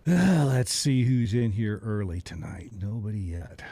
Let's see who's in here early tonight. Nobody yet.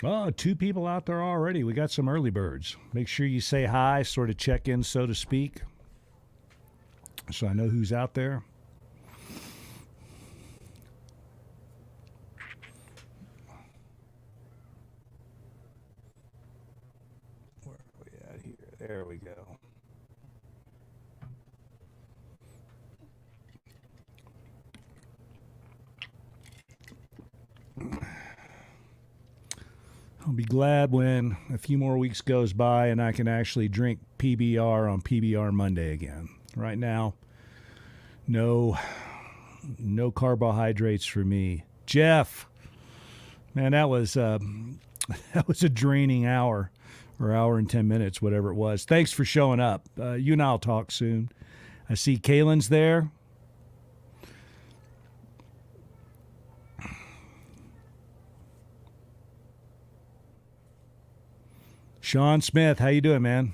Oh, two people out there already. We got some early birds. Make sure you say hi, sort of check in, so to speak, so I know who's out there. Where are we at here? There we go. I'll be glad when a few more weeks goes by and I can actually drink PBR on PBR Monday again. Right now, no carbohydrates for me. Jeff, man, that was a draining hour or hour and 10 minutes, whatever it was. Thanks for showing up. You and I'll talk soon. I see Kaylin's there. Sean Smith, how you doing, man?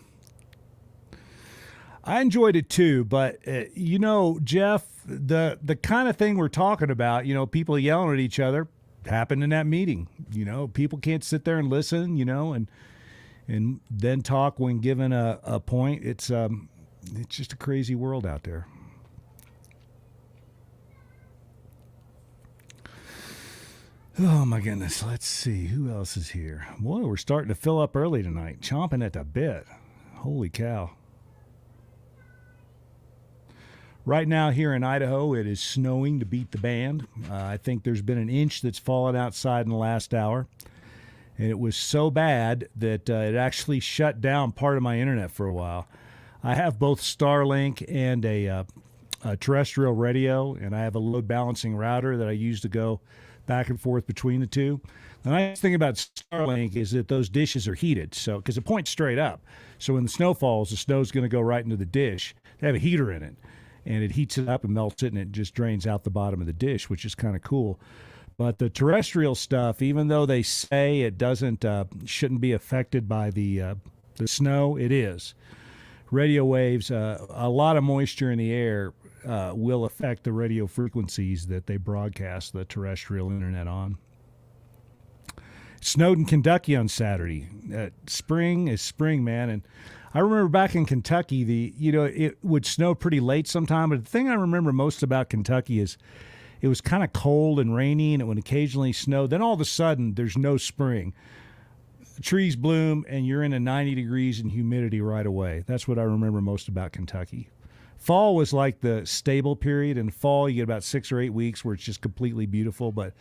I enjoyed it too, but Jeff, the kind of thing we're talking about, people yelling at each other, happened in that meeting. People can't sit there and listen, and then talk when given a point. It's just a crazy world out there. Oh, my goodness. Let's see. Who else is here? Boy, we're starting to fill up early tonight. Chomping at the bit. Holy cow. Right now here in Idaho, it is snowing to beat the band. I think there's been an inch that's fallen outside in the last hour. And it was so bad that it actually shut down part of my internet for a while. I have both Starlink and a terrestrial radio, and I have a load balancing router that I use to go back and forth between the two. The nice thing about Starlink is that those dishes are heated, so because it points straight up. So when the snow falls, the snow's going to go right into the dish. They have a heater in it, and it heats it up and melts it, and it just drains out the bottom of the dish, which is kind of cool. But the terrestrial stuff, even though they say it shouldn't be affected by the snow, it is. Radio waves, a lot of moisture in the air will affect the radio frequencies that they broadcast the terrestrial internet on. It snowed in Kentucky on Saturday. Spring is spring, man. And I remember back in Kentucky, it would snow pretty late sometime. But the thing I remember most about Kentucky is it was kind of cold and rainy, and it would occasionally snow. Then all of a sudden, there's no spring. The trees bloom, and you're in a 90 degrees and humidity right away. That's what I remember most about Kentucky. Fall was like the stable period. In fall, you get about 6 or 8 weeks where it's just completely beautiful. But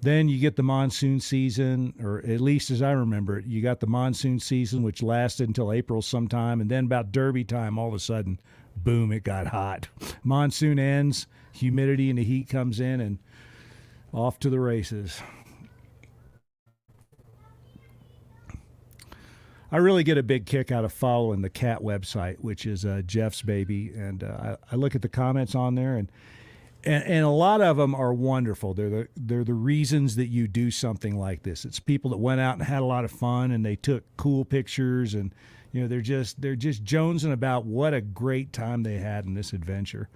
then you get the monsoon season, or at least as I remember it, you got the monsoon season, which lasted until April sometime. And then about Derby time, all of a sudden, boom, it got hot. Monsoon ends, humidity and the heat comes in, and off to the races. I really get a big kick out of following the cat website, which is Jeff's baby, and I look at the comments on there, and a lot of them are wonderful. They're the reasons that you do something like this. It's people that went out and had a lot of fun, and they took cool pictures, and they're just jonesing about what a great time they had in this adventure.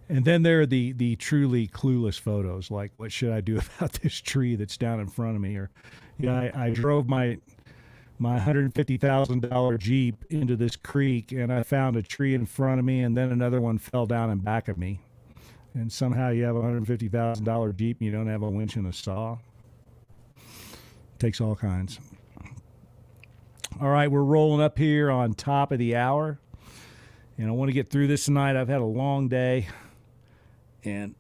And then there are the truly clueless photos, like what should I do about this tree that's down in front of me, or I drove my $150,000 Jeep into this creek, and I found a tree in front of me, and then another one fell down in back of me. And somehow you have a $150,000 Jeep and you don't have a winch and a saw. Takes all kinds. All right, we're rolling up here on top of the hour, and I want to get through this tonight. I've had a long day, and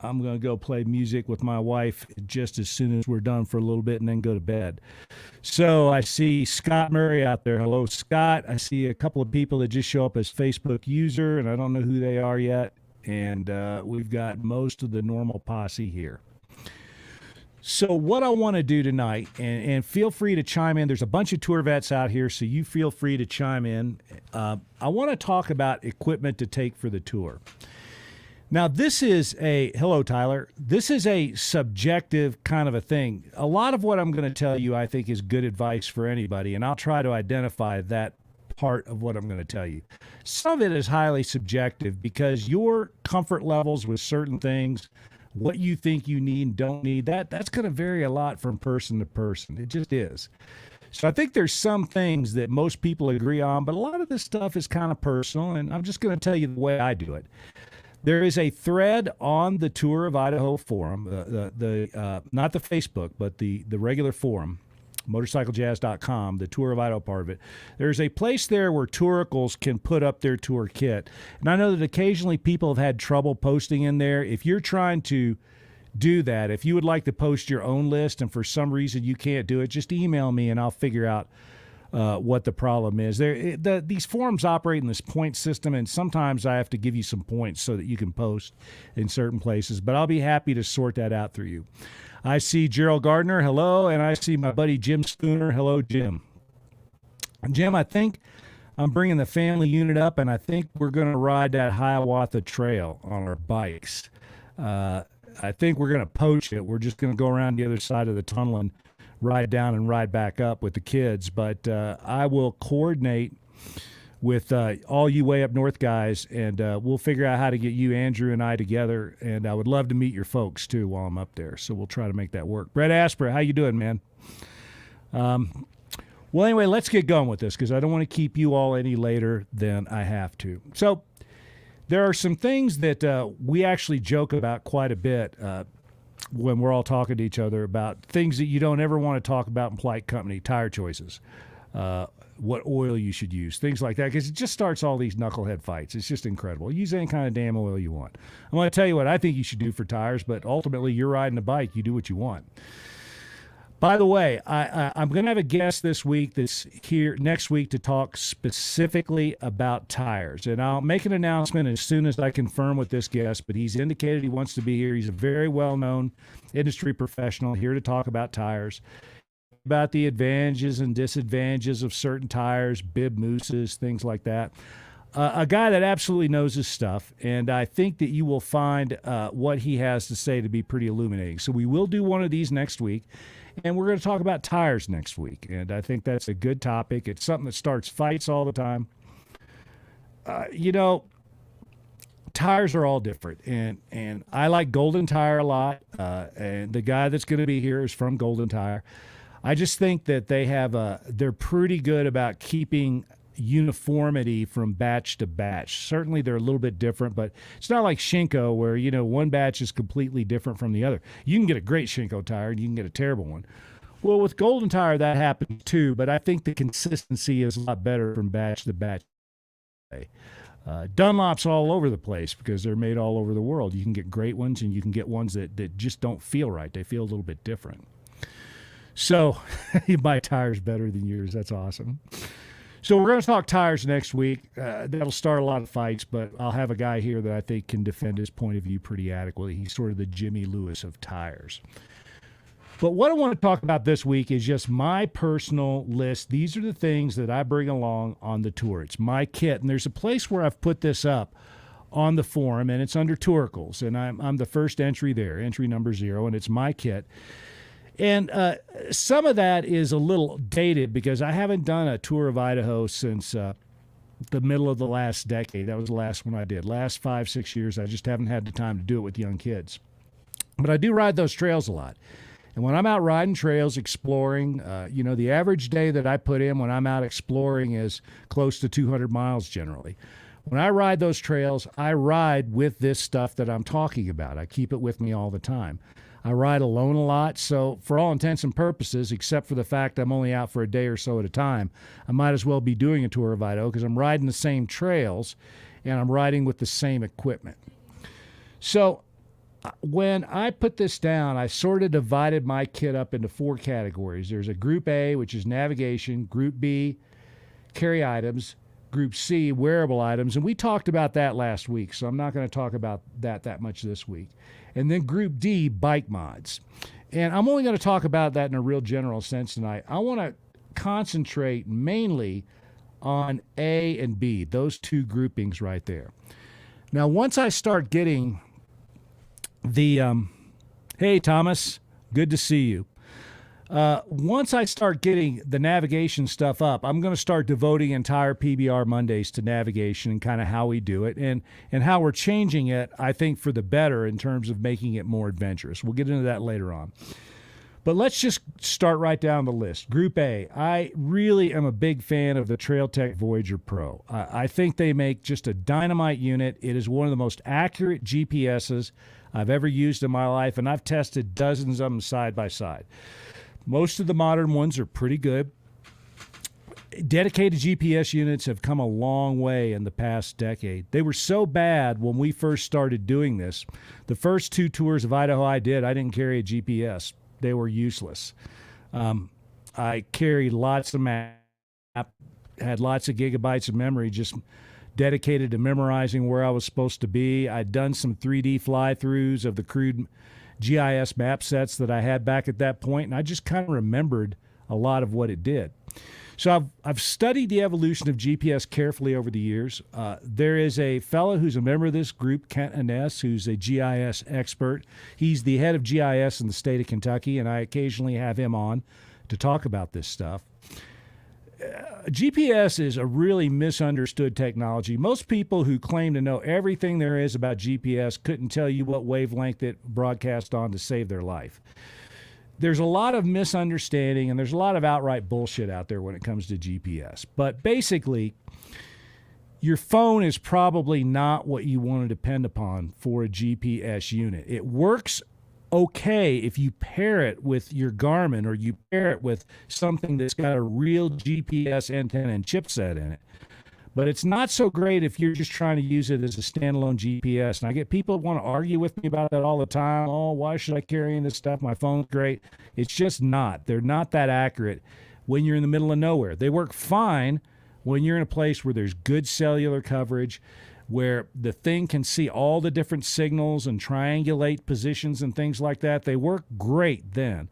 I'm going to go play music with my wife just as soon as we're done for a little bit and then go to bed. So I see Scott Murray out there. Hello, Scott. I see a couple of people that just show up as Facebook user, and I don't know who they are yet. And we've got most of the normal posse here. So what I want to do tonight, and feel free to chime in. There's a bunch of tour vets out here, so you feel free to chime in. I want to talk about equipment to take for the tour. Now, hello, Tyler. This is a subjective kind of a thing. A lot of what I'm going to tell you, I think, is good advice for anybody, and I'll try to identify that part of what I'm going to tell you. Some of it is highly subjective because your comfort levels with certain things, what you think you need and don't need, that's going to vary a lot from person to person. It just is. So I think there's some things that most people agree on, but a lot of this stuff is kind of personal, and I'm just going to tell you the way I do it. There is a thread on the Tour of Idaho forum, not the Facebook, but the regular forum, motorcyclejazz.com, the Tour of Idaho part of it. There's a place there where touricals can put up their tour kit. And I know that occasionally people have had trouble posting in there. If you're trying to do that, if you would like to post your own list and for some reason you can't do it, just email me and I'll figure out what the problem is. These forums operate in this point system, and sometimes I have to give you some points so that you can post in certain places, but I'll be happy to sort that out through you. I see Gerald Gardner, hello, and I see my buddy Jim Spooner. Hello, Jim. Jim, I think I'm bringing the family unit up, and I think we're going to ride that Hiawatha Trail on our bikes. I think we're going to poach it. We're just going to go around the other side of the tunnel and ride down and ride back up with the kids. But I will coordinate with all you way up north guys, and we'll figure out how to get you, Andrew, and I together. And I would love to meet your folks, too, while I'm up there. So we'll try to make that work. Brett Asper, how you doing, man? Well, anyway, let's get going with this because I don't want to keep you all any later than I have to. So there are some things that we actually joke about quite a bit when we're all talking to each other about things that you don't ever want to talk about in polite company, tire choices, what oil you should use, things like that, because it just starts all these knucklehead fights. It's just incredible. Use any kind of damn oil you want. I'm going to tell you what I think you should do for tires, but ultimately you're riding a bike. You do what you want. By the way, I'm going to have a guest this week that's here next week to talk specifically about tires. And I'll make an announcement as soon as I confirm with this guest, but he's indicated he wants to be here. He's a very well-known industry professional here to talk about tires, about the advantages and disadvantages of certain tires, bib mooses, things like that. A guy that absolutely knows his stuff, and I think that you will find what he has to say to be pretty illuminating. So we will do one of these next week. And we're going to talk about tires next week, and I think that's a good topic. It's something that starts fights all the time. Tires are all different, and I like Golden Tire a lot, and the guy that's going to be here is from Golden Tire. I just think that they're pretty good about keeping uniformity from batch to batch. Certainly they're a little bit different, but it's not like Shinko where, one batch is completely different from the other. You can get a great Shinko tire and you can get a terrible one. Well, with Golden Tire, that happens too, but I think the consistency is a lot better from batch to batch. Dunlop's all over the place because they're made all over the world. You can get great ones and you can get ones that just don't feel right. They feel a little bit different. So my tire's better than yours. That's awesome. So we're going to talk tires next week. That'll start a lot of fights, but I'll have a guy here that I think can defend his point of view pretty adequately. He's sort of the Jimmy Lewis of tires. But what I want to talk about this week is just my personal list. These are the things that I bring along on the tour. It's my kit, and there's a place where I've put this up on the forum, and it's under Touricals, and I'm the first entry there, entry number 0, and it's my kit. And some of that is a little dated because I haven't done a tour of Idaho since the middle of the last decade. That was the last one I did. Last 5-6 years, I just haven't had the time to do it with young kids. But I do ride those trails a lot. And when I'm out riding trails, exploring, the average day that I put in when I'm out exploring is close to 200 miles generally. When I ride those trails, I ride with this stuff that I'm talking about. I keep it with me all the time. I ride alone a lot, so for all intents and purposes, except for the fact I'm only out for a day or so at a time, I might as well be doing a tour of Idaho because I'm riding the same trails and I'm riding with the same equipment. So when I put this down, I sort of divided my kit up into 4 categories. There's a Group A, which is navigation, Group B, carry items, Group C, wearable items, and we talked about that last week, so I'm not going to talk about that much this week. And then Group D, bike mods. And I'm only going to talk about that in a real general sense tonight. I want to concentrate mainly on A and B, those 2 groupings right there. Now, once I start getting the, hey, Thomas, good to see you. Once I start getting the navigation stuff up, I'm going to start devoting entire PBR Mondays to navigation and kind of how we do it and how we're changing it, I think, for the better in terms of making it more adventurous. We'll get into that later on. But let's just start right down the list. Group A, I really am a big fan of the TrailTech Voyager Pro. I think they make just a dynamite unit. It is one of the most accurate GPSs I've ever used in my life, and I've tested dozens of them side by side. Most of the modern ones are pretty good. Dedicated GPS units have come a long way in the past decade. They were so bad when we first started doing this. The first 2 tours of Idaho I didn't carry a GPS. They were useless. I carried lots of maps, had lots of gigabytes of memory just dedicated to memorizing where I was supposed to be. I'd done some 3D fly-throughs of the crude GIS map sets that I had back at that point, and I just kind of remembered a lot of what it did. So I've studied the evolution of GPS carefully over the years. There is a fellow who's a member of this group, Kent Innes, who's a GIS expert. He's the head of GIS in the state of Kentucky, and I occasionally have him on to talk about this stuff. GPS is a really misunderstood technology. Most people who claim to know everything there is about GPS couldn't tell you what wavelength it broadcast on to save their life. There's a lot of misunderstanding and there's a lot of outright bullshit out there when it comes to GPS. But basically, your phone is probably not what you want to depend upon for a GPS unit. It works okay if you pair it with your Garmin or you pair it with something that's got a real GPS antenna and chipset in it. But it's not so great if you're just trying to use it as a standalone GPS. And I get people want to argue with me about that all the time. Oh, why should I carry in this stuff? My phone's great. It's just not. They're not that accurate when you're in the middle of nowhere. They work fine when you're in a place where there's good cellular coverage, where the thing can see all the different signals and triangulate positions and things like that. They work great then.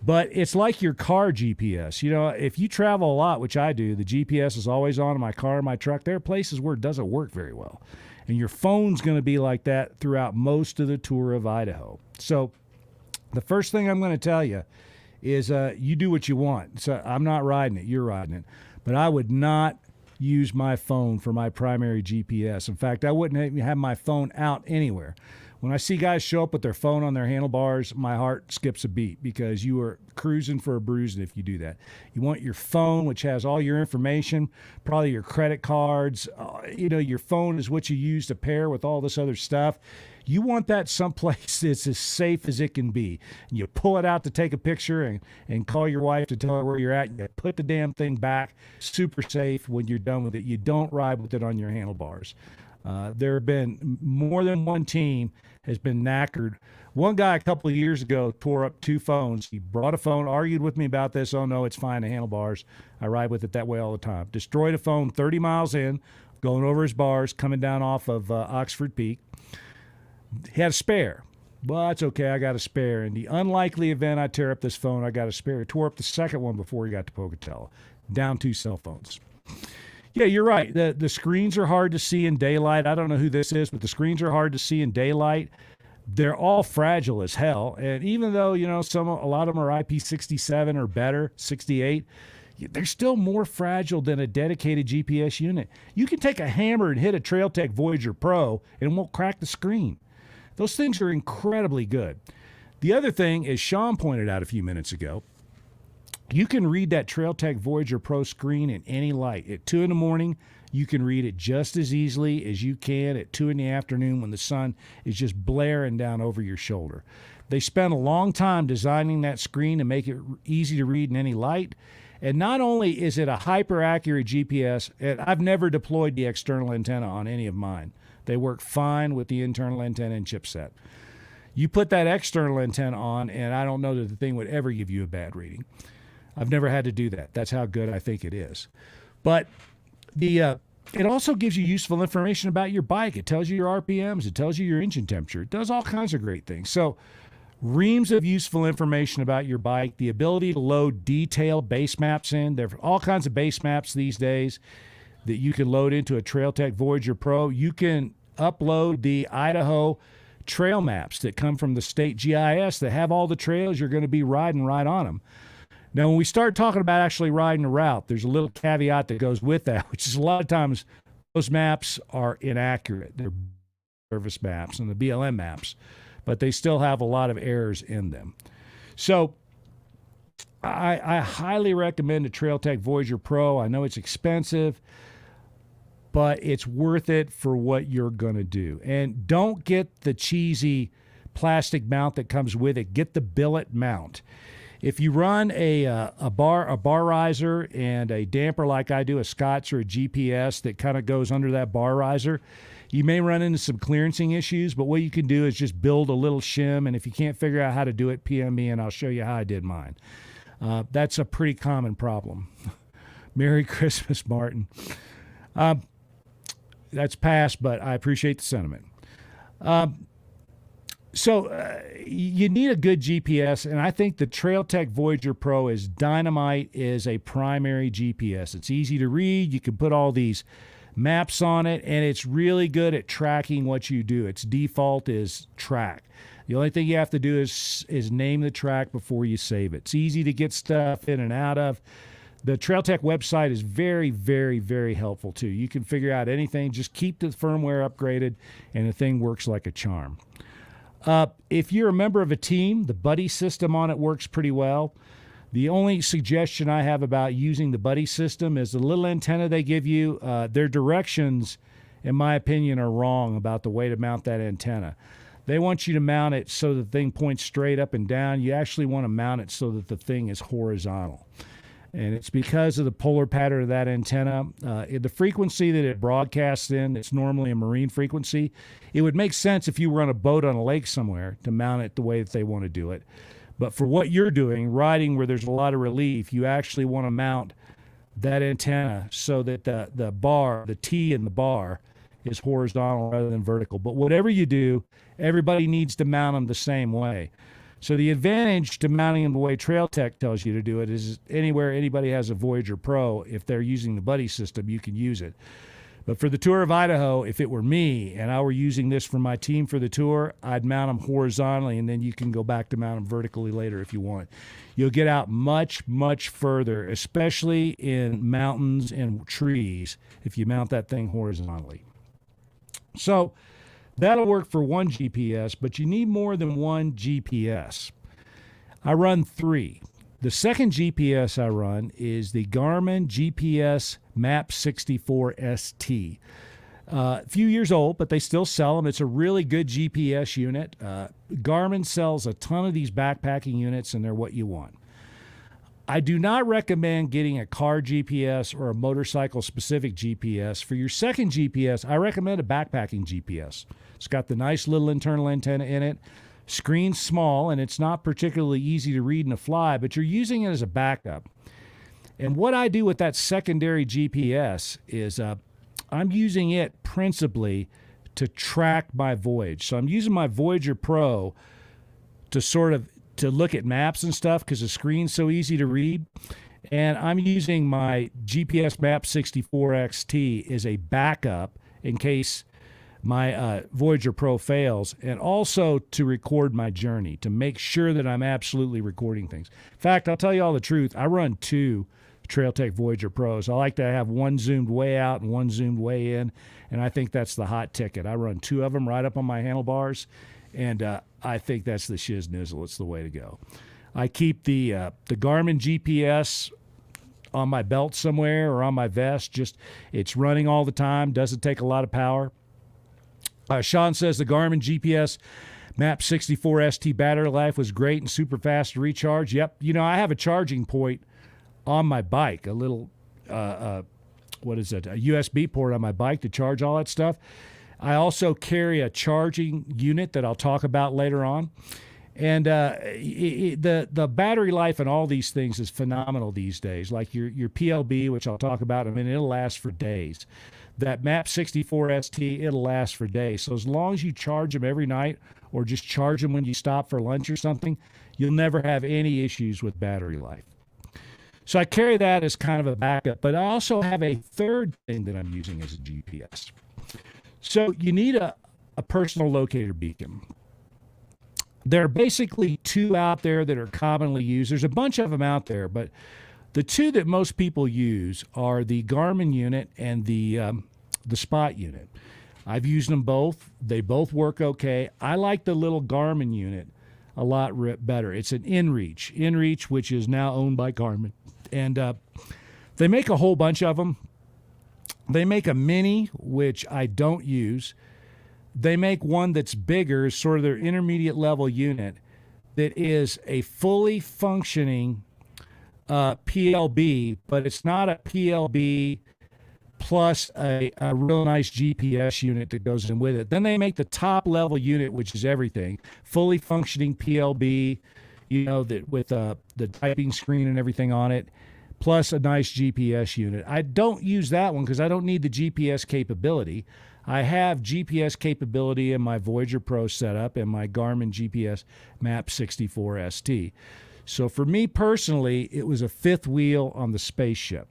But it's like your car GPS. You know, if you travel a lot, which I do, the GPS is always on in my car and my truck. There are places where it doesn't work very well. And your phone's going to be like that throughout most of the tour of Idaho. So the first thing I'm going to tell you is you do what you want. So I'm not riding it. You're riding it. But I would not use my phone for my primary GPS. In fact, I wouldn't have my phone out anywhere. When I see guys show up with their phone on their handlebars, my heart skips a beat because you are cruising for a bruise if you do that. You want your phone, which has all your information, probably your credit cards. Your phone is what you use to pair with all this other stuff. You want that someplace that's as safe as it can be. You pull it out to take a picture and call your wife to tell her where you're at. You put the damn thing back, super safe when you're done with it. You don't ride with it on your handlebars. There have been more than one team has been knackered. One guy a couple of years ago tore up 2 phones. He brought a phone, argued with me about this. Oh, no, it's fine, the handlebars. I ride with it that way all the time. Destroyed a phone 30 miles in, going over his bars, coming down off of Oxford Peak. He had a spare. Well, that's okay, I got a spare. In the unlikely event I tear up this phone, I got a spare. He tore up the second one before he got to Pocatello. Down 2 cell phones. Yeah, you're right. The screens are hard to see in daylight. I don't know who this is, but the screens are hard to see in daylight. They're all fragile as hell. And even though, a lot of them are IP67 or better, 68, they're still more fragile than a dedicated GPS unit. You can take a hammer and hit a TrailTech Voyager Pro and it won't crack the screen. Those things are incredibly good. The other thing, as Sean pointed out a few minutes ago, you can read that TrailTech Voyager Pro screen in any light. At 2 in the morning, you can read it just as easily as you can at 2 in the afternoon when the sun is just blaring down over your shoulder. They spent a long time designing that screen to make it easy to read in any light. And not only is it a hyper-accurate GPS, and I've never deployed the external antenna on any of mine. They work fine with the internal antenna and chipset. You put that external antenna on, and I don't know that the thing would ever give you a bad reading. I've never had to do that. That's how good I think it is. But it also gives you useful information about your bike. It tells you your RPMs. It tells you your engine temperature. It does all kinds of great things. So reams of useful information about your bike, the ability to load detailed base maps in. There are all kinds of base maps these days that you can load into a TrailTech Voyager Pro. You can upload the Idaho trail maps that come from the state GIS that have all the trails you're going to be riding right on them. Now, when we start talking about actually riding a route, there's a little caveat that goes with that, which is a lot of times those maps are inaccurate. They're service maps and the BLM maps, but they still have a lot of errors in them. So I highly recommend the TrailTech Voyager Pro. I know it's expensive, but it's worth it for what you're going to do. And don't get the cheesy plastic mount that comes with it. Get the billet mount. If you run a bar riser and a damper like I do, a Scotch or a GPS that kind of goes under that bar riser, you may run into some clearancing issues, but what you can do is just build a little shim, and if you can't figure out how to do it, PM me and I'll show you how I did mine. That's a pretty common problem. Merry Christmas, Martin. That's past, but I appreciate the sentiment. So you need a good GPS, and I think the TrailTech Voyager Pro is dynamite as a primary GPS. It's easy to read. You can put all these maps on it, and it's really good at tracking what you do. Its default is track. The only thing you have to do is name the track before you save it. It's easy to get stuff in and out of. The TrailTech website is very, very, very helpful, too. You can figure out anything. Just keep the firmware upgraded, and the thing works like a charm. If you're a member of a team, the buddy system on it works pretty well. The only suggestion I have about using the buddy system is the little antenna they give you. Their directions, in my opinion, are wrong about the way to mount that antenna. They want you to mount it so the thing points straight up and down. You actually want to mount it so that the thing is horizontal. And it's because of the polar pattern of that antenna. The frequency that it broadcasts in, it's normally a marine frequency. It would make sense if you were on a boat on a lake somewhere to mount it the way that they want to do it. But for what you're doing, riding where there's a lot of relief, you actually want to mount that antenna so that the bar, the T in the bar, is horizontal rather than vertical. But whatever you do, everybody needs to mount them the same way. So the advantage to mounting them the way TrailTech tells you to do it is anywhere anybody has a Voyager Pro, if they're using the buddy system, you can use it. But for the Tour of Idaho, if it were me and I were using this for my team for the tour, I'd mount them horizontally, and then you can go back to mount them vertically later if you want. You'll get out much, much further, especially in mountains and trees, if you mount that thing horizontally. So that'll work for one GPS, but you need more than one GPS. I run 3. The second GPS I run is the Garmin GPS Map 64 ST. A few years old, but they still sell them. It's a really good GPS unit. Garmin sells a ton of these backpacking units, and they're what you want. I do not recommend getting a car GPS or a motorcycle-specific GPS. For your second GPS, I recommend a backpacking GPS. It's got the nice little internal antenna in it. Screen's small, and it's not particularly easy to read in a fly, but you're using it as a backup. And what I do with that secondary GPS is I'm using it principally to track my voyage. So I'm using my Voyager Pro to look at maps and stuff because the screen's so easy to read. And I'm using my GPS Map 64 XT as a backup in case my Voyager Pro fails, and also to record my journey, to make sure that I'm absolutely recording things. In fact, I'll tell you all the truth. I run 2 TrailTech Voyager Pros. I like to have one zoomed way out and one zoomed way in, and I think that's the hot ticket. I run 2 of them right up on my handlebars, and I think that's the shiz nizzle. It's the way to go. I keep the Garmin GPS on my belt somewhere or on my vest. It's running all the time, doesn't take a lot of power. Sean says the Garmin GPS Map 64 ST battery life was great and super fast to recharge. Yep. I have a charging point on my bike, a little, a USB port on my bike to charge all that stuff. I also carry a charging unit that I'll talk about later on. And the battery life and all these things is phenomenal these days. Like your PLB, which I'll talk about in a minute, it'll last for days. That MAP 64 ST, it'll last for days. So as long as you charge them every night or just charge them when you stop for lunch or something, you'll never have any issues with battery life. So I carry that as kind of a backup, but I also have a third thing that I'm using as a GPS. So you need a personal locator beacon. There are basically two out there that are commonly used. There's a bunch of them out there, but the two that most people use are the Garmin unit and the Spot unit. I've used them both. They both work okay. I like the little Garmin unit a lot better. It's an InReach, which is now owned by Garmin. And they make a whole bunch of them. They make a mini, which I don't use. They make one that's bigger, sort of their intermediate level unit, that is a fully functioning PLB, but it's not a PLB plus a real nice GPS unit that goes in with it. Then they make the top level unit, which is everything, fully functioning PLB, that with the typing screen and everything on it, plus a nice GPS unit. I don't use that one because I don't need the GPS capability. I have GPS capability in my Voyager Pro setup and my Garmin GPS MAP 64 ST. So for me personally, it was a fifth wheel on the spaceship.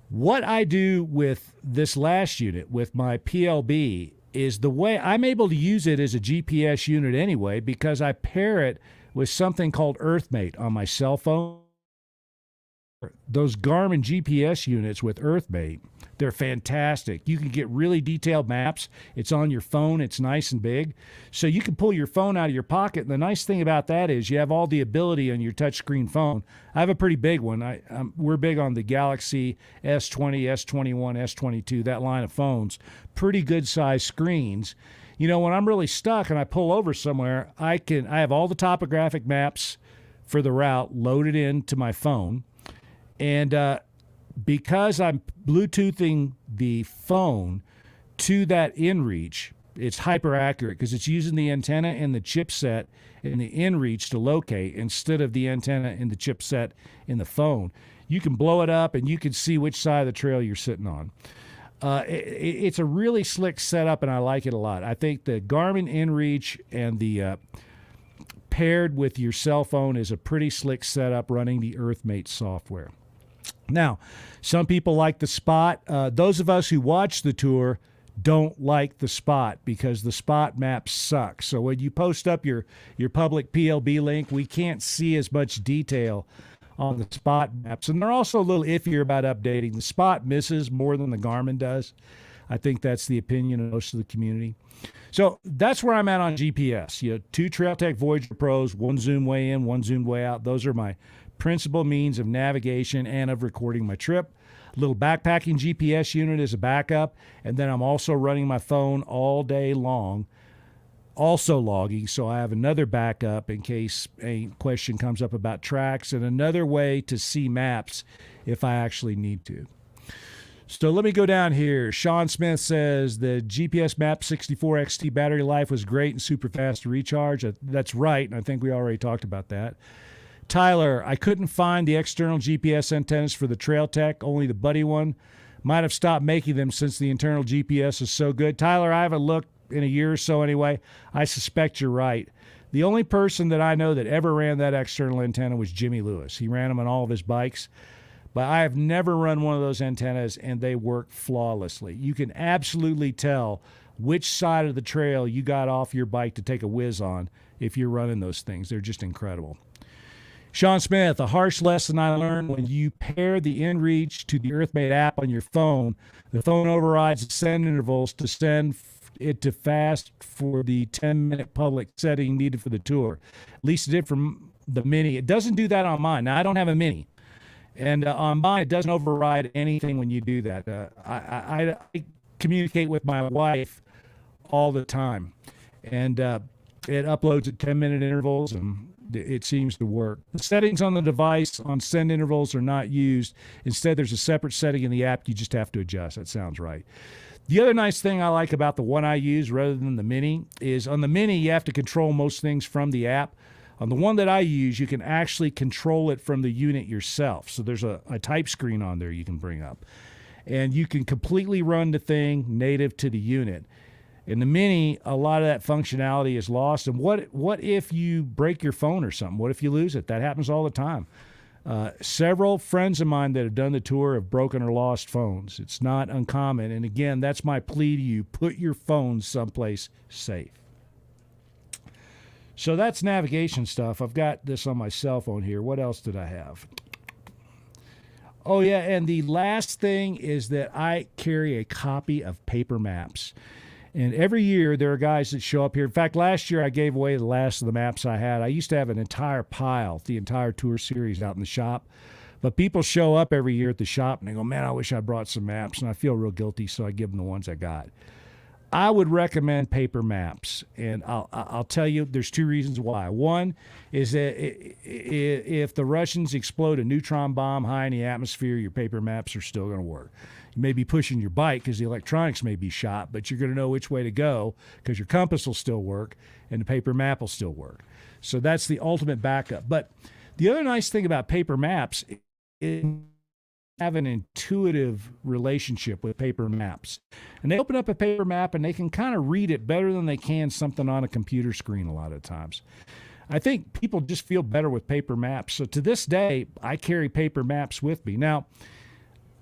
What I do with this last unit, with my PLB, is the way I'm able to use it as a GPS unit anyway, because I pair it with something called EarthMate on my cell phone. Those Garmin GPS units with EarthMate, they're fantastic. You can get really detailed maps. It's on your phone. It's nice and big. So you can pull your phone out of your pocket. And the nice thing about that is you have all the ability on your touchscreen phone. I have a pretty big one. We're big on the Galaxy S20, S21, S22, that line of phones. Pretty good size screens. When I'm really stuck and I pull over somewhere, I have all the topographic maps for the route loaded into my phone. And because I'm Bluetoothing the phone to that InReach, it's hyper accurate because it's using the antenna and the chipset in the InReach to locate instead of the antenna and the chipset in the phone. You can blow it up and you can see which side of the trail you're sitting on. It's a really slick setup, and I like it a lot. I think the Garmin InReach and the paired with your cell phone is a pretty slick setup running the EarthMate software. Now, some people like the Spot. Those of us who watch the tour don't like the Spot because the Spot maps suck. So when you post up your public PLB link, we can't see as much detail on the Spot maps. And they're also a little iffier about updating. The Spot misses more than the Garmin does. I think that's the opinion of most of the community. So that's where I'm at on GPS. Two Trailtech Voyager Pros, one zoom way in, one zoom way out. Those are my principal means of navigation and of recording my trip. A little backpacking GPS unit as a backup, and then I'm also running my phone all day long, also logging, so I have another backup in case a question comes up about tracks, and another way to see maps if I actually need to. So let me go down here. Sean Smith says the GPS MAP 64 XT battery life was great and super fast to recharge. That's right, and I think we already talked about that. Tyler, I couldn't find the external GPS antennas for the Trailtech, only the Buddy one. Might have stopped making them since the internal GPS is so good. Tyler, I haven't looked in a year or so anyway. I suspect you're right. The only person that I know that ever ran that external antenna was Jimmy Lewis. He ran them on all of his bikes. But I have never run one of those antennas, and they work flawlessly. You can absolutely tell which side of the trail you got off your bike to take a whiz on if you're running those things. They're just incredible. Sean Smith, a harsh lesson I learned: when you pair the InReach to the EarthMate app on your phone, the phone overrides the send intervals to send it to fast for the 10-minute public setting needed for the tour. At least it did from the Mini. It doesn't do that on mine. Now, I don't have a Mini. And on mine, it doesn't override anything when you do that. I communicate with my wife all the time. And it uploads at 10-minute intervals, and it seems to work. The settings on the device on send intervals are not used. Instead, there's a separate setting in the app you just have to adjust. That sounds right. The other nice thing I like about the one I use rather than the Mini is on the Mini, you have to control most things from the app. On the one that I use, you can actually control it from the unit yourself. So there's a type screen on there you can bring up. And you can completely run the thing native to the unit. In the Mini, a lot of that functionality is lost. And what if you break your phone or something? What if you lose it? That happens all the time. Several friends of mine that have done the tour have broken or lost phones. It's not uncommon. And again, that's my plea to you. Put your phone someplace safe. So that's navigation stuff. I've got this on my cell phone here. What else did I have? Oh, yeah, and the last thing is that I carry a copy of paper maps. And every year there are guys that show up here. In fact, last year I gave away the last of the maps I had. I used to have an entire pile, the entire tour series out in the shop. But people show up every year at the shop and they go, man, I wish I brought some maps. And I feel real guilty, so I give them the ones I got. I would recommend paper maps. And I'll tell you, there's two reasons why. One is that if the Russians explode a neutron bomb high in the atmosphere, your paper maps are still going to work. You may be pushing your bike because the electronics may be shot, but you're going to know which way to go because your compass will still work and the paper map will still work. So that's the ultimate backup. But the other nice thing about paper maps is have an intuitive relationship with paper maps. And they open up a paper map and they can kind of read it better than they can something on a computer screen a lot of times. I think people just feel better with paper maps. So to this day, I carry paper maps with me. Now,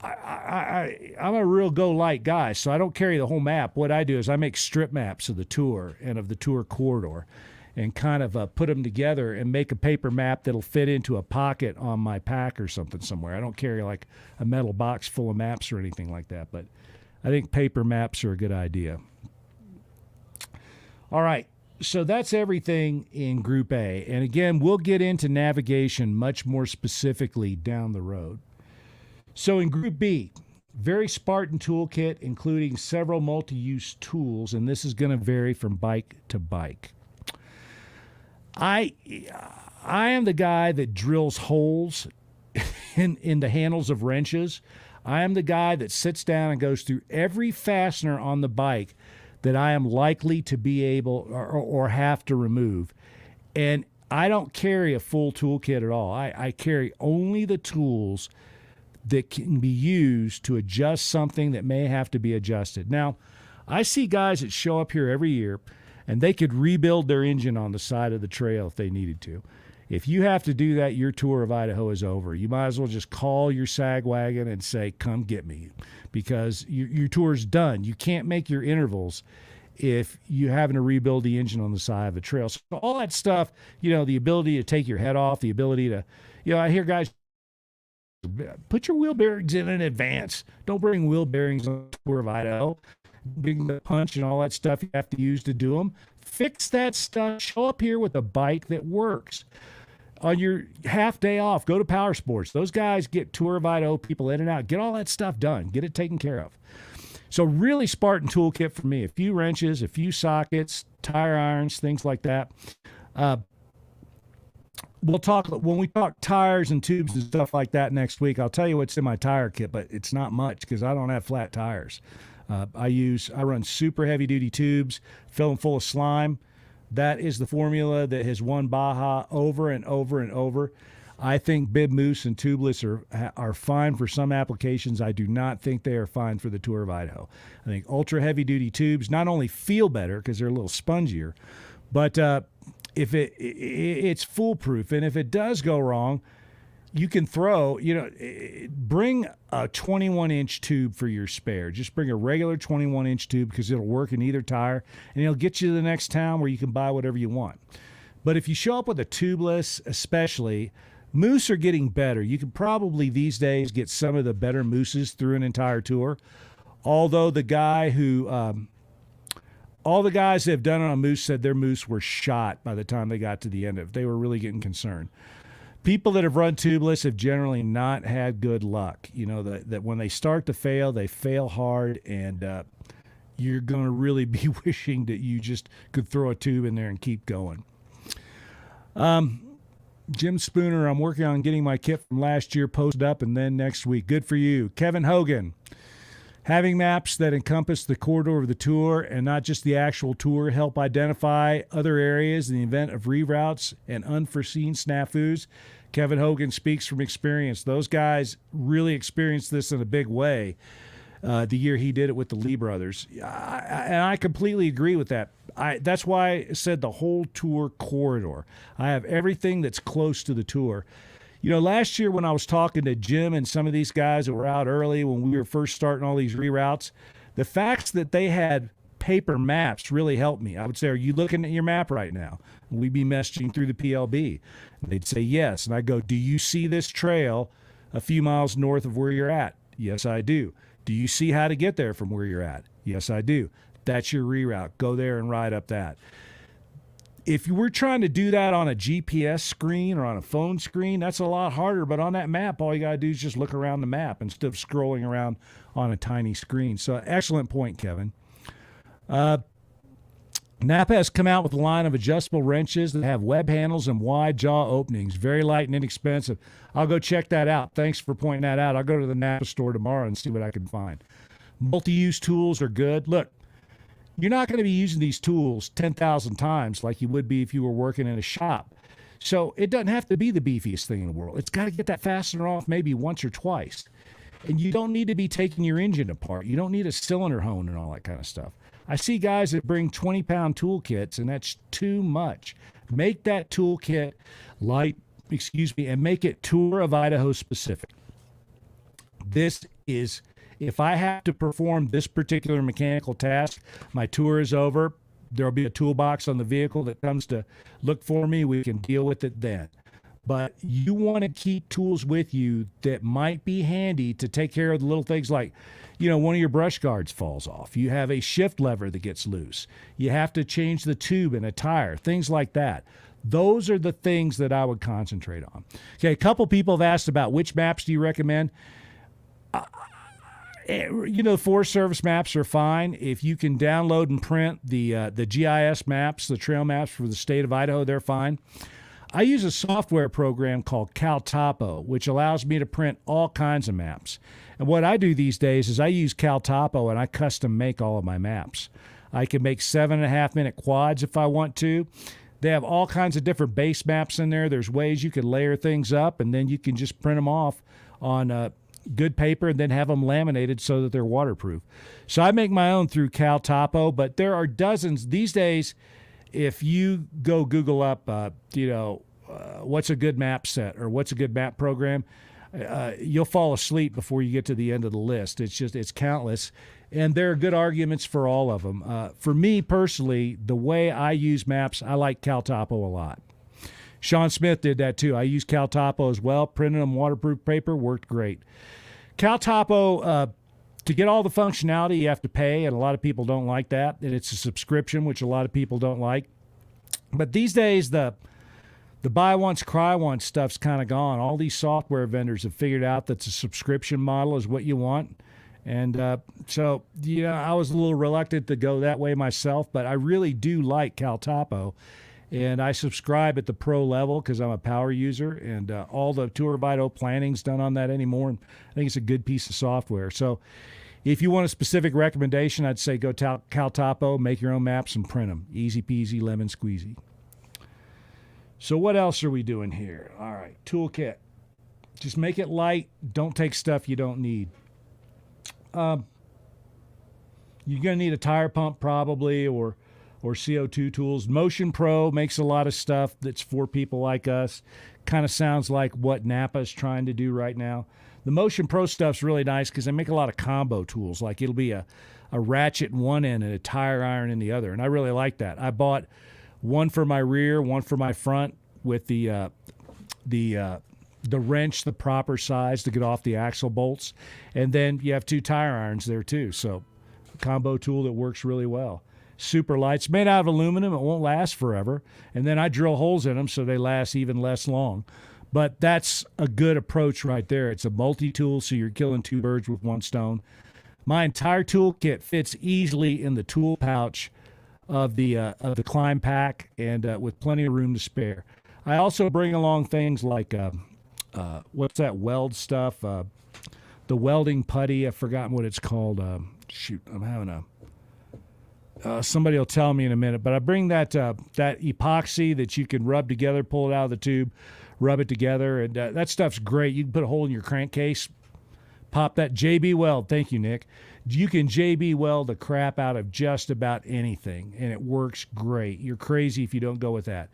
I'm a real go light guy, so I don't carry the whole map. What I do is I make strip maps of the tour and of the tour corridor and kind of put them together and make a paper map that'll fit into a pocket on my pack or something somewhere. I don't carry like a metal box full of maps or anything like that, but I think paper maps are a good idea. All right, so that's everything in Group A. And again, we'll get into navigation much more specifically down the road. So in Group B, very Spartan toolkit, including several multi-use tools, and this is going to vary from bike to bike. I am the guy that drills holes in the handles of wrenches. I am the guy that sits down and goes through every fastener on the bike that I am likely to be able or have to remove. And I don't carry a full toolkit at all. I carry only the tools that can be used to adjust something that may have to be adjusted. Now, I see guys that show up here every year, and they could rebuild their engine on the side of the trail if they needed to. If you have to do that, your tour of Idaho is over. You might as well just call your sag wagon and say, come get me, because your tour's done. You can't make your intervals if you're having to rebuild the engine on the side of the trail. So all that stuff, the ability to take your head off, the ability to, I hear guys, put your wheel bearings in advance. Don't bring wheel bearings on the tour of Idaho. Bring the punch and all that stuff you have to use to do them. Fix that stuff. Show up here with a bike that works. On your half day off, go to Power Sports. Those guys get Tour of Idaho people in and out. Get all that stuff done. Get it taken care of. So really Spartan toolkit for me. A few wrenches, a few sockets, tire irons, things like that. We'll talk when we talk tires and tubes and stuff like that next week. I'll tell you what's in my tire kit, but it's not much because I don't have flat tires. I run super heavy duty tubes, fill them full of slime. That is the formula that has won Baja over and over and over. I think bib moose and tubeless are fine for some applications. I do not think they are fine for the Tour of Idaho. I think ultra heavy duty tubes not only feel better because they're a little spongier, but if it's foolproof. And if it does go wrong, you can bring a 21-inch tube for your spare. Just bring a regular 21-inch tube because it'll work in either tire, and it'll get you to the next town where you can buy whatever you want. But if you show up with a tubeless, especially, moose are getting better. You can probably these days get some of the better mooses through an entire tour. Although all the guys that have done it on moose said their moose were shot by the time they got to the end of it. They were really getting concerned. People that have run tubeless have generally not had good luck. That when they start to fail, they fail hard, and you're going to really be wishing that you just could throw a tube in there and keep going. Jim Spooner, I'm working on getting my kit from last year posted up and then next week. Good for you. Kevin Hogan. Having maps that encompass the corridor of the tour and not just the actual tour help identify other areas in the event of reroutes and unforeseen snafus. Kevin Hogan speaks from experience. Those guys really experienced this in a big way the year he did it with the Lee brothers. And I completely agree with that. That's why I said the whole tour corridor. I have everything that's close to the tour. Last year when I was talking to Jim and some of these guys that were out early when we were first starting all these reroutes, the facts that they had paper maps really helped me. I would say, are you looking at your map right now? And we'd be messaging through the PLB. And they'd say, yes. And I go, do you see this trail a few miles north of where you're at? Yes, I do. Do you see how to get there from where you're at? Yes, I do. That's your reroute. Go there and ride up that. If you were trying to do that on a GPS screen or on a phone screen, that's a lot harder. But on that map, all you got to do is just look around the map instead of scrolling around on a tiny screen. So excellent point, Kevin. Napa has come out with a line of adjustable wrenches that have web handles and wide jaw openings. Very light and inexpensive. I'll go check that out. Thanks for pointing that out. I'll go to the Napa store tomorrow and see what I can find. Multi-use tools are good. Look, you're not going to be using these tools 10,000 times like you would be if you were working in a shop. So it doesn't have to be the beefiest thing in the world. It's got to get that fastener off maybe once or twice. And you don't need to be taking your engine apart. You don't need a cylinder hone and all that kind of stuff. I see guys that bring 20-pound toolkits, and that's too much. Make that toolkit light, and make it Tour of Idaho specific. This is... If I have to perform this particular mechanical task, my tour is over. There'll be a toolbox on the vehicle that comes to look for me. We can deal with it then. But you want to keep tools with you that might be handy to take care of the little things like, one of your brush guards falls off. You have a shift lever that gets loose. You have to change the tube in a tire, things like that. Those are the things that I would concentrate on. Okay, a couple people have asked about which maps do you recommend. Forest Service maps are fine. If you can download and print the GIS maps, the trail maps for the state of Idaho, they're fine. I use a software program called CalTopo, which allows me to print all kinds of maps. And what I do these days is I use CalTopo and I custom make all of my maps. I can make 7.5-minute quads if I want to. They have all kinds of different base maps in there. There's ways you can layer things up, and then you can just print them off on good paper and then have them laminated so that they're waterproof. So I make my own through CalTopo, but there are dozens these days. If you go Google up, what's a good map set or what's a good map program, you'll fall asleep before you get to the end of the list. It's countless, and there are good arguments for all of them. For me personally, the way I use maps, I like CalTopo a lot. Sean Smith did that too. I use CalTopo as well. Printed on waterproof paper, worked great. CalTopo, to get all the functionality, you have to pay, and a lot of people don't like that. And it's a subscription, which a lot of people don't like. But these days, the buy once, cry once stuff's kind of gone. All these software vendors have figured out that the subscription model is what you want. And so I was a little reluctant to go that way myself, but I really do like CalTopo. And I subscribe at the pro level because I'm a power user, and all the Tour of Idaho planning's done on that anymore. And I think it's a good piece of software. So if you want a specific recommendation, I'd say go CalTopo, make your own maps, and print them. Easy peasy, lemon squeezy. So what else are we doing here? All right, toolkit. Just make it light. Don't take stuff you don't need. You're going to need a tire pump probably, or CO2 tools. Motion Pro makes a lot of stuff that's for people like us. Kind of sounds like what Napa is trying to do right now. The Motion Pro stuff's really nice because they make a lot of combo tools. Like it'll be a ratchet in one end and a tire iron in the other. And I really like that. I bought one for my rear, one for my front with the wrench, the proper size to get off the axle bolts. And then you have 2 tire irons there too. So a combo tool that works really well. Super light. It's made out of aluminum. It won't last forever. And then I drill holes in them so they last even less long. But that's a good approach right there. It's a multi-tool, so you're killing 2 birds with 1 stone. My entire toolkit fits easily in the tool pouch of the Climb Pack, and with plenty of room to spare. I also bring along things like what's that weld stuff? the welding putty. I've forgotten what it's called. Shoot, I'm having somebody will tell me in a minute. But I bring that that epoxy that you can rub together, pull it out of the tube, rub it together, and that stuff's great. You can put a hole in your crankcase, pop that JB Weld. Thank you, Nick. You can JB Weld the crap out of just about anything, and it works great. You're crazy if you don't go with that.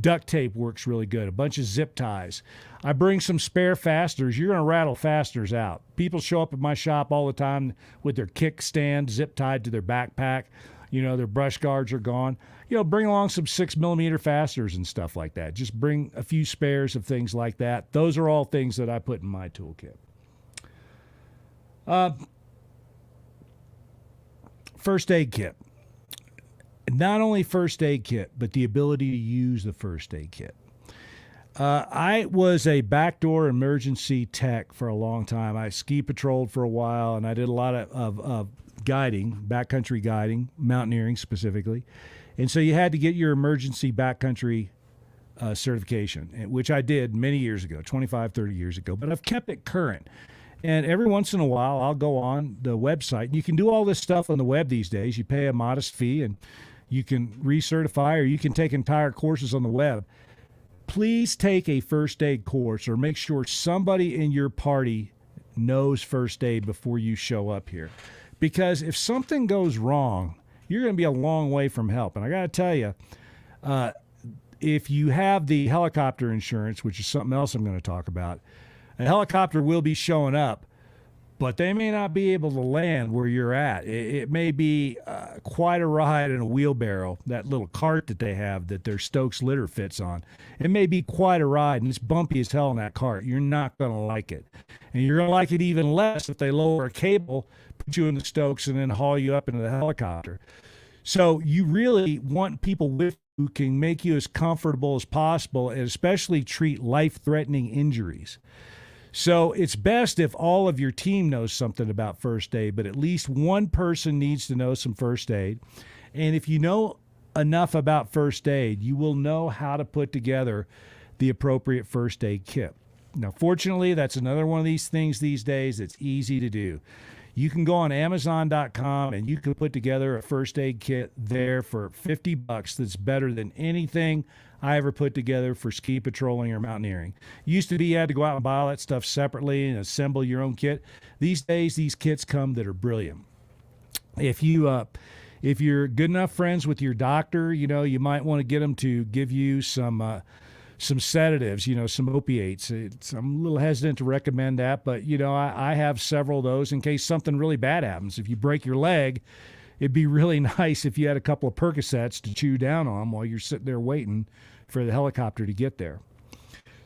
Duct tape works really good. A bunch of zip ties. I bring some spare fasteners. You're going to rattle fasteners out. People show up at my shop all the time with their kickstand zip tied to their backpack. You know, their brush guards are gone. You know, bring along some 6mm fasteners and stuff like that. Just bring a few spares of things like that. Those are all things that I put in my toolkit. First aid kit. Not only first aid kit, but the ability to use the first aid kit. I was a backdoor emergency tech for a long time. I ski patrolled for a while, and I did a lot of guiding, backcountry guiding, mountaineering specifically. And so you had to get your emergency backcountry certification, which I did many years ago, 25, 30 years ago. But I've kept it current. And every once in a while, I'll go on the website. You can do all this stuff on the web these days. You pay a modest fee, and you can recertify, or you can take entire courses on the web. Please take a first aid course, or make sure somebody in your party knows first aid before you show up here. Because if something goes wrong, you're going to be a long way from help. And I got to tell you, if you have the helicopter insurance, which is something else I'm going to talk about, a helicopter will be showing up, but they may not be able to land where you're at. It may be quite a ride in a wheelbarrow, that little cart that they have that their Stokes litter fits on. It may be quite a ride, and it's bumpy as hell in that cart. You're not going to like it. And you're going to like it even less if they lower a cable, put you in the Stokes, and then haul you up into the helicopter. So you really want people with you who can make you as comfortable as possible, and especially treat life-threatening injuries. So it's best if all of your team knows something about first aid, but at least one person needs to know some first aid. And if you know enough about first aid, you will know how to put together the appropriate first aid kit. Now, fortunately, that's another one of these things these days that's easy to do. You can go on Amazon.com and you can put together a first aid kit there for $50 that's better than anything I ever put together for ski patrolling or mountaineering. Used to be you had to go out and buy all that stuff separately and assemble your own kit. These days, these kits come that are brilliant. If you're good enough friends with your doctor, you know, you might want to get them to give you some sedatives, you know, some opiates. I'm a little hesitant to recommend that, but, you know, I have several of those in case something really bad happens. If you break your leg, it'd be really nice if you had a couple of Percocets to chew down on while you're sitting there waiting for the helicopter to get there.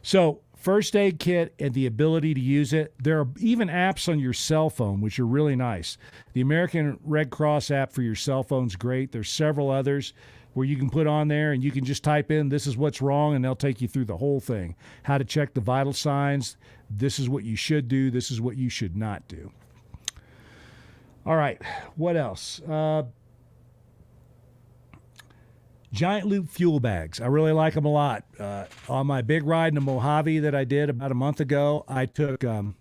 So first aid kit and the ability to use it. There are even apps on your cell phone, which are really nice. The American Red Cross app for your cell phone's great. There's several others where you can put on there and you can just type in, this is what's wrong, and they'll take you through the whole thing. How to check the vital signs. This is what you should do. This is what you should not do. All right, what else? Giant loop fuel bags. I really like them a lot. On my big ride in the Mojave that I did about a month ago, I took a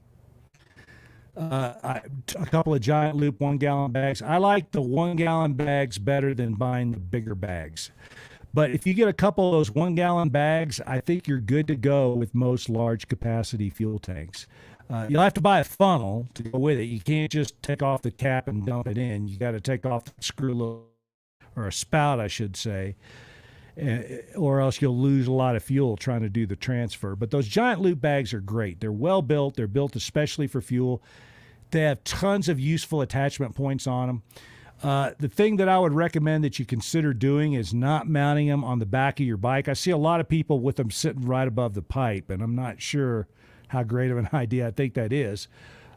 couple of giant loop 1 gallon bags. I like the 1 gallon bags better than buying the bigger bags. But if you get a couple of those 1 gallon bags, I think you're good to go with most large capacity fuel tanks. You'll have to buy a funnel to go with it. You can't just take off the cap and dump it in. You got to take off the screw, or a spout, I should say, or else you'll lose a lot of fuel trying to do the transfer. But those giant loop bags are great. They're well built. They're built especially for fuel. They have tons of useful attachment points on them. The thing that I would recommend that you consider doing is not mounting them on the back of your bike. I see a lot of people with them sitting right above the pipe, and I'm not sure how great of an idea I think that is.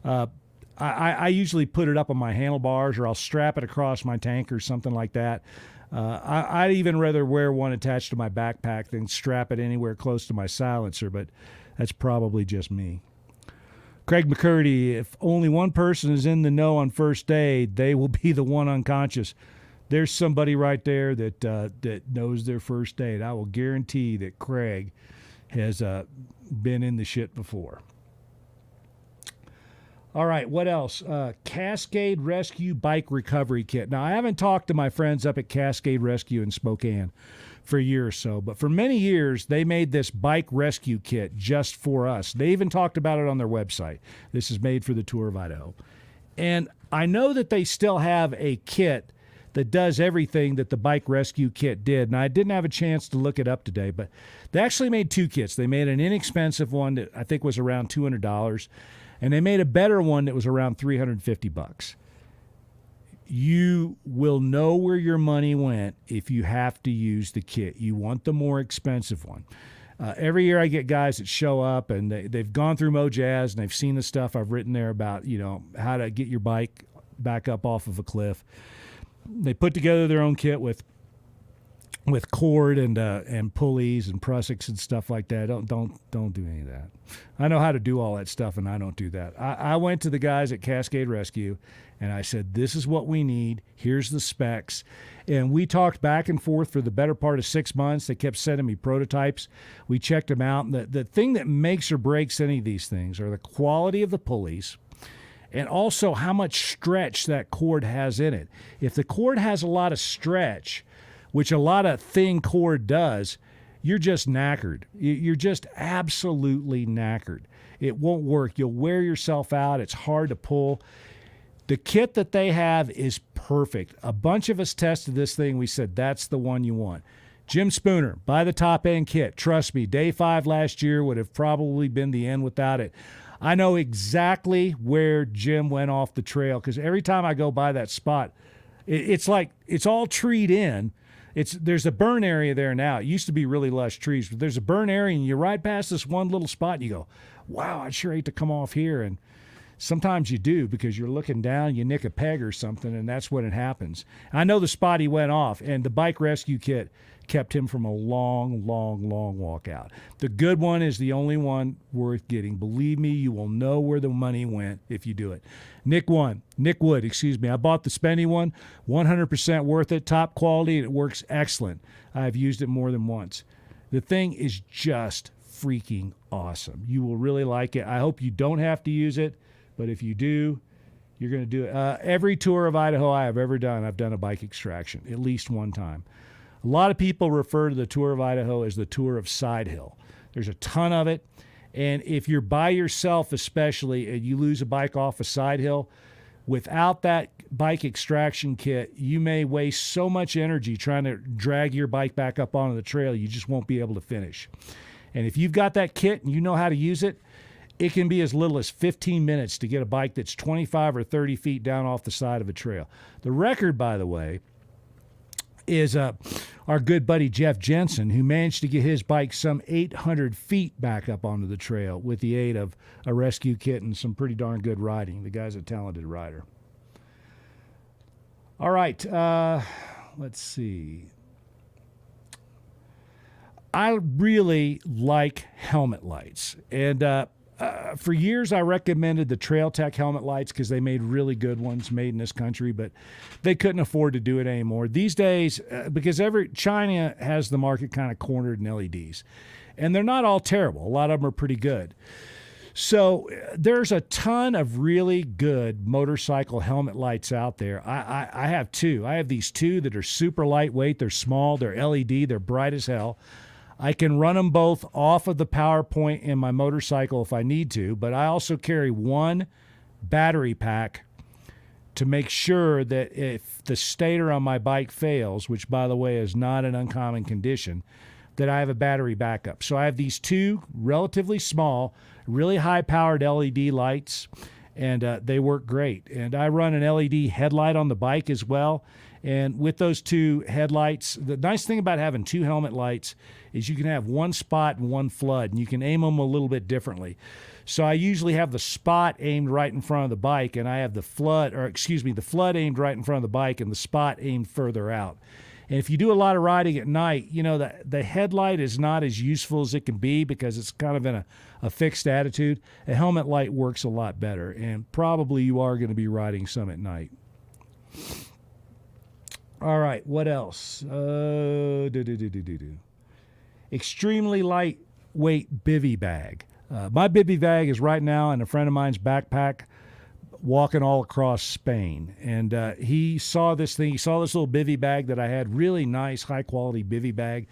I usually put it up on my handlebars, or I'll strap it across my tank or something like that. I'd even rather wear one attached to my backpack than strap it anywhere close to my silencer, but that's probably just me. Craig McCurdy, if only one person is in the know on first aid, they will be the one unconscious. There's somebody right there that knows their first aid. I will guarantee that Craig has been in the shit before. All right, what else? Cascade Rescue Bike Recovery Kit. Now, I haven't talked to my friends up at Cascade Rescue in Spokane for a year or so, but for many years, they made this bike rescue kit just for us. They even talked about it on their website. This is made for the Tour of Idaho. And I know that they still have a kit that does everything that the bike rescue kit did. And I didn't have a chance to look it up today, but they actually made two kits. They made an inexpensive one that I think was around $200. And they made a better one that was around $350. You will know where your money went if you have to use the kit. You want the more expensive one. Every year I get guys that show up and they've gone through Mojazz and they've seen the stuff I've written there about, how to get your bike back up off of a cliff. They put together their own kit with cord and pulleys and prussics and stuff like that. Don't do any of that. I know how to do all that stuff, and I don't do that. I went to the guys at Cascade Rescue, and I said, this is what we need. Here's the specs. And we talked back and forth for the better part of 6 months. They kept sending me prototypes. We checked them out. And the thing that makes or breaks any of these things are the quality of the pulleys, and also how much stretch that cord has in it. If the cord has a lot of stretch, which a lot of thin cord does, you're just knackered. You're just absolutely knackered. It won't work. You'll wear yourself out. It's hard to pull. The kit that they have is perfect. A bunch of us tested this thing. We said, that's the one you want. Jim Spooner, buy the top-end kit. Trust me, day 5 last year would have probably been the end without it. I know exactly where Jim went off the trail because every time I go by that spot, it's like it's all treed in. There's a burn area there now. It used to be really lush trees, but there's a burn area, and you ride past this one little spot, and you go, wow, I'd sure hate to come off here. And sometimes you do because you're looking down, you nick a peg or something, and that's when it happens. I know the spot he went off, and the bike rescue kit kept him from a long walk out. The good one is the only one worth getting. Believe me, you will know where the money went if you do it. Nick Wood, I bought the spendy one, 100% worth it, top quality, and it works excellent. I've used it more than once. The thing is just freaking awesome. You will really like it. I hope you don't have to use it, but if you do, you're going to do it. Every tour of Idaho I have ever done, I've done a bike extraction at least one time. A lot of people refer to the Tour of Idaho as the Tour of Side Hill. There's a ton of it. And if you're by yourself especially and you lose a bike off a side hill, without that bike extraction kit, you may waste so much energy trying to drag your bike back up onto the trail, you just won't be able to finish. And if you've got that kit and you know how to use it, it can be as little as 15 minutes to get a bike that's 25 or 30 feet down off the side of a trail. The record, by the way, is our good buddy Jeff Jensen, who managed to get his bike some 800 feet back up onto the trail with the aid of a rescue kit and some pretty darn good riding. The guy's a talented rider. All right, let's see. I really like helmet lights, and for years I recommended the Trail Tech helmet lights because they made really good ones made in this country, but they couldn't afford to do it anymore. These days, because China has the market kind of cornered in LEDs, and they're not all terrible. A lot of them are pretty good. So there's a ton of really good motorcycle helmet lights out there. I have two. I have these two that are super lightweight. They're small. They're LED. They're bright as hell. I can run them both off of the power point in my motorcycle if I need to, but I also carry one battery pack to make sure that if the stator on my bike fails, which, by the way, is not an uncommon condition, that I have a battery backup. So I have these two relatively small, really high-powered LED lights, and they work great. And I run an LED headlight on the bike as well. And with those two headlights, the nice thing about having two helmet lights is you can have one spot and one flood, and you can aim them a little bit differently. So I usually have the spot aimed right in front of the bike, and I have the flood aimed right in front of the bike and the spot aimed further out. And if you do a lot of riding at night, the headlight is not as useful as it can be because it's kind of in a fixed attitude. A helmet light works a lot better, and probably you are going to be riding some at night. All right, what else? Extremely lightweight Bivvy Bag. My Bivvy Bag is right now in a friend of mine's backpack. walking all across Spain. And he saw this thing. He saw this little bivvy bag that I had, really nice, high-quality bivvy bag,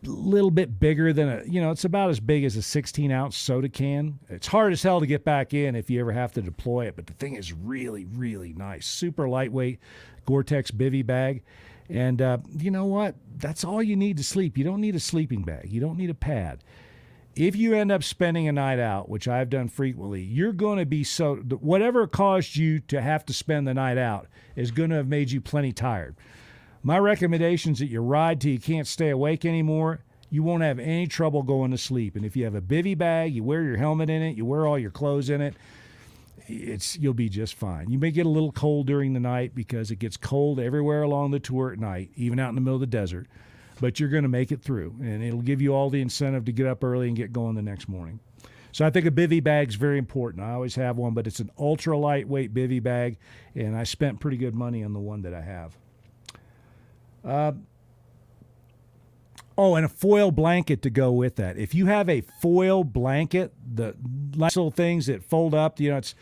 a little bit bigger than it's about as big as a 16-ounce soda can. It's hard as hell to get back in if you ever have to deploy it, but the thing is really, really nice. Super lightweight Gore-Tex bivvy bag. And you know what? That's all you need to sleep. You don't need a sleeping bag. You don't need a pad. If you end up spending a night out, which I've done frequently, you're going to be whatever caused you to have to spend the night out is going to have made you plenty tired. My recommendation is that you ride till you can't stay awake anymore. You won't have any trouble going to sleep. And if you have a bivvy bag, you wear your helmet in it, you wear all your clothes in it, you'll be just fine. You may get a little cold during the night because it gets cold everywhere along the tour at night, even out in the middle of the desert. But you're going to make it through, and it'll give you all the incentive to get up early and get going the next morning. So I think a bivvy bag is very important. I always have one, but it's an ultra lightweight bivvy bag, and I spent pretty good money on the one that I have. And a foil blanket to go with that. If you have a foil blanket, the little things that fold up, it's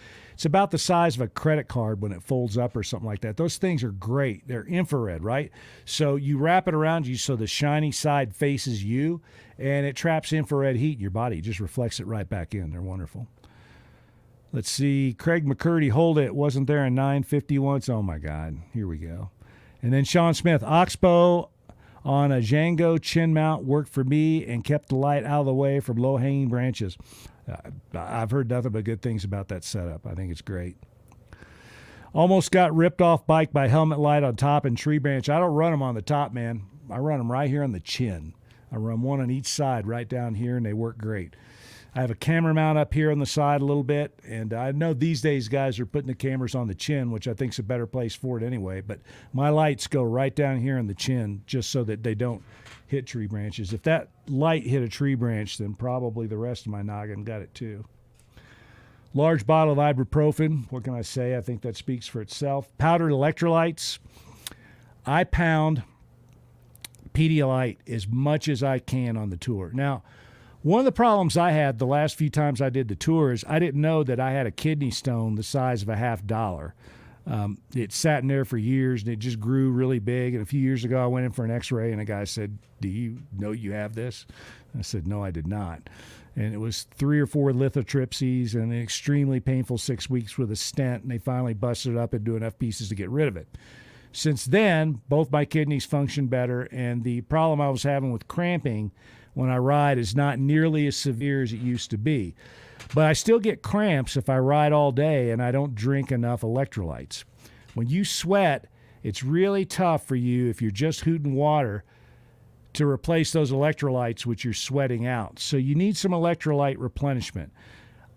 about the size of a credit card when it folds up or something like that. Those things are great. They're infrared, right? So you wrap it around you so the shiny side faces you, and it traps infrared heat in your body. It just reflects it right back in. They're wonderful. Let's see. Craig McCurdy, hold it. Wasn't there in 951? Oh, my God. Here we go. And then Sean Smith, Oxbow on a Django chin mount worked for me and kept the light out of the way from low-hanging branches. I've heard nothing but good things about that setup. I think it's great. Almost got ripped off bike by helmet light on top and tree branch. I don't run them on the top, man. I run them right here on the chin. I run one on each side right down here, and they work great. I have a camera mount up here on the side a little bit, and I know these days guys are putting the cameras on the chin, which I think is a better place for it anyway, but my lights go right down here in the chin just so that they don't hit tree branches. If that light hit a tree branch, then probably the rest of my noggin got it too. Large bottle of ibuprofen. What can I say? I think that speaks for itself. Powdered electrolytes. I pound Pedialyte as much as I can on the tour. Now, one of the problems I had the last few times I did the tour is I didn't know that I had a kidney stone the size of a $50. It sat in there for years, and it just grew really big. And a few years ago, I went in for an x-ray, and a guy said, "Do you know you have this?" I said, "No, I did not." And it was 3 or 4 lithotripsies and an extremely painful 6 weeks with a stent, and they finally busted it up into enough pieces to get rid of it. Since then, both my kidneys function better, and the problem I was having with cramping when I ride is not nearly as severe as it used to be. But I still get cramps if I ride all day and I don't drink enough electrolytes. When you sweat, it's really tough for you, if you're just hooting water, to replace those electrolytes which you're sweating out. So you need some electrolyte replenishment.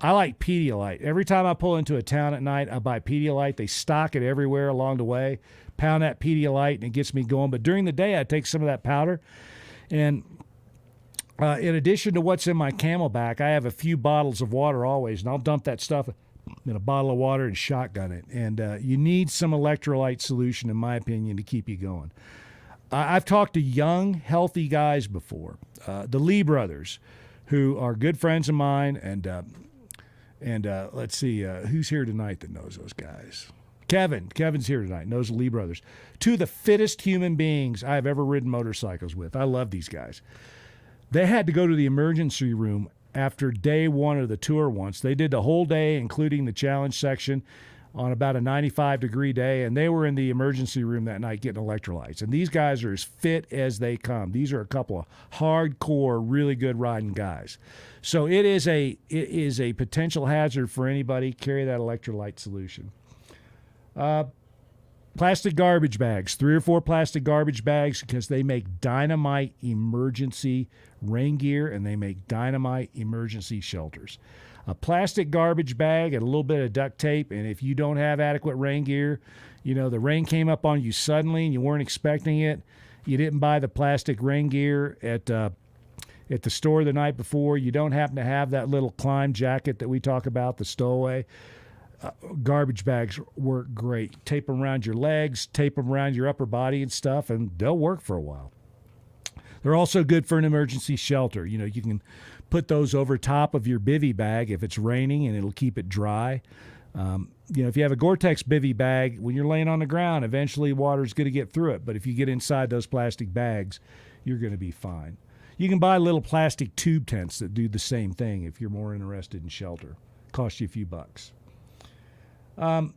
I like Pedialyte. Every time I pull into a town at night, I buy Pedialyte. They stock it everywhere along the way. Pound that Pedialyte, and it gets me going. But during the day, I take some of that powder, and in addition to what's in my Camelback, I have a few bottles of water always, and I'll dump that stuff in a bottle of water and shotgun it. And you need some electrolyte solution, in my opinion, to keep you going. I've talked to young, healthy guys before, the Lee brothers, who are good friends of mine. And let's see, who's here tonight that knows those guys? Kevin's here tonight, knows the Lee brothers. Two of the fittest human beings I've ever ridden motorcycles with. I love these guys. They had to go to the emergency room after day one of the tour once. They did the whole day, including the challenge section, on about a 95-degree day, and they were in the emergency room that night getting electrolytes. And these guys are as fit as they come. These are a couple of hardcore, really good riding guys. So it is a potential hazard for anybody. Carry that electrolyte solution. Plastic garbage bags, 3 or 4 plastic garbage bags, because they make dynamite emergency rain gear and they make dynamite emergency shelters. A plastic garbage bag and a little bit of duct tape, and if you don't have adequate rain gear, the rain came up on you suddenly and you weren't expecting it, you didn't buy the plastic rain gear at the store the night before, you don't happen to have that little climb jacket that we talk about, the stowaway, garbage bags work great. Tape them around your legs, tape them around your upper body and stuff, and they'll work for a while. They're also good for an emergency shelter. You can put those over top of your bivvy bag if it's raining, and it'll keep it dry. If you have a Gore-Tex Bivvy bag, when you're laying on the ground, eventually water's going to get through it. But if you get inside those plastic bags, you're going to be fine. You can buy little plastic tube tents that do the same thing if you're more interested in shelter. Cost you a few bucks. Fire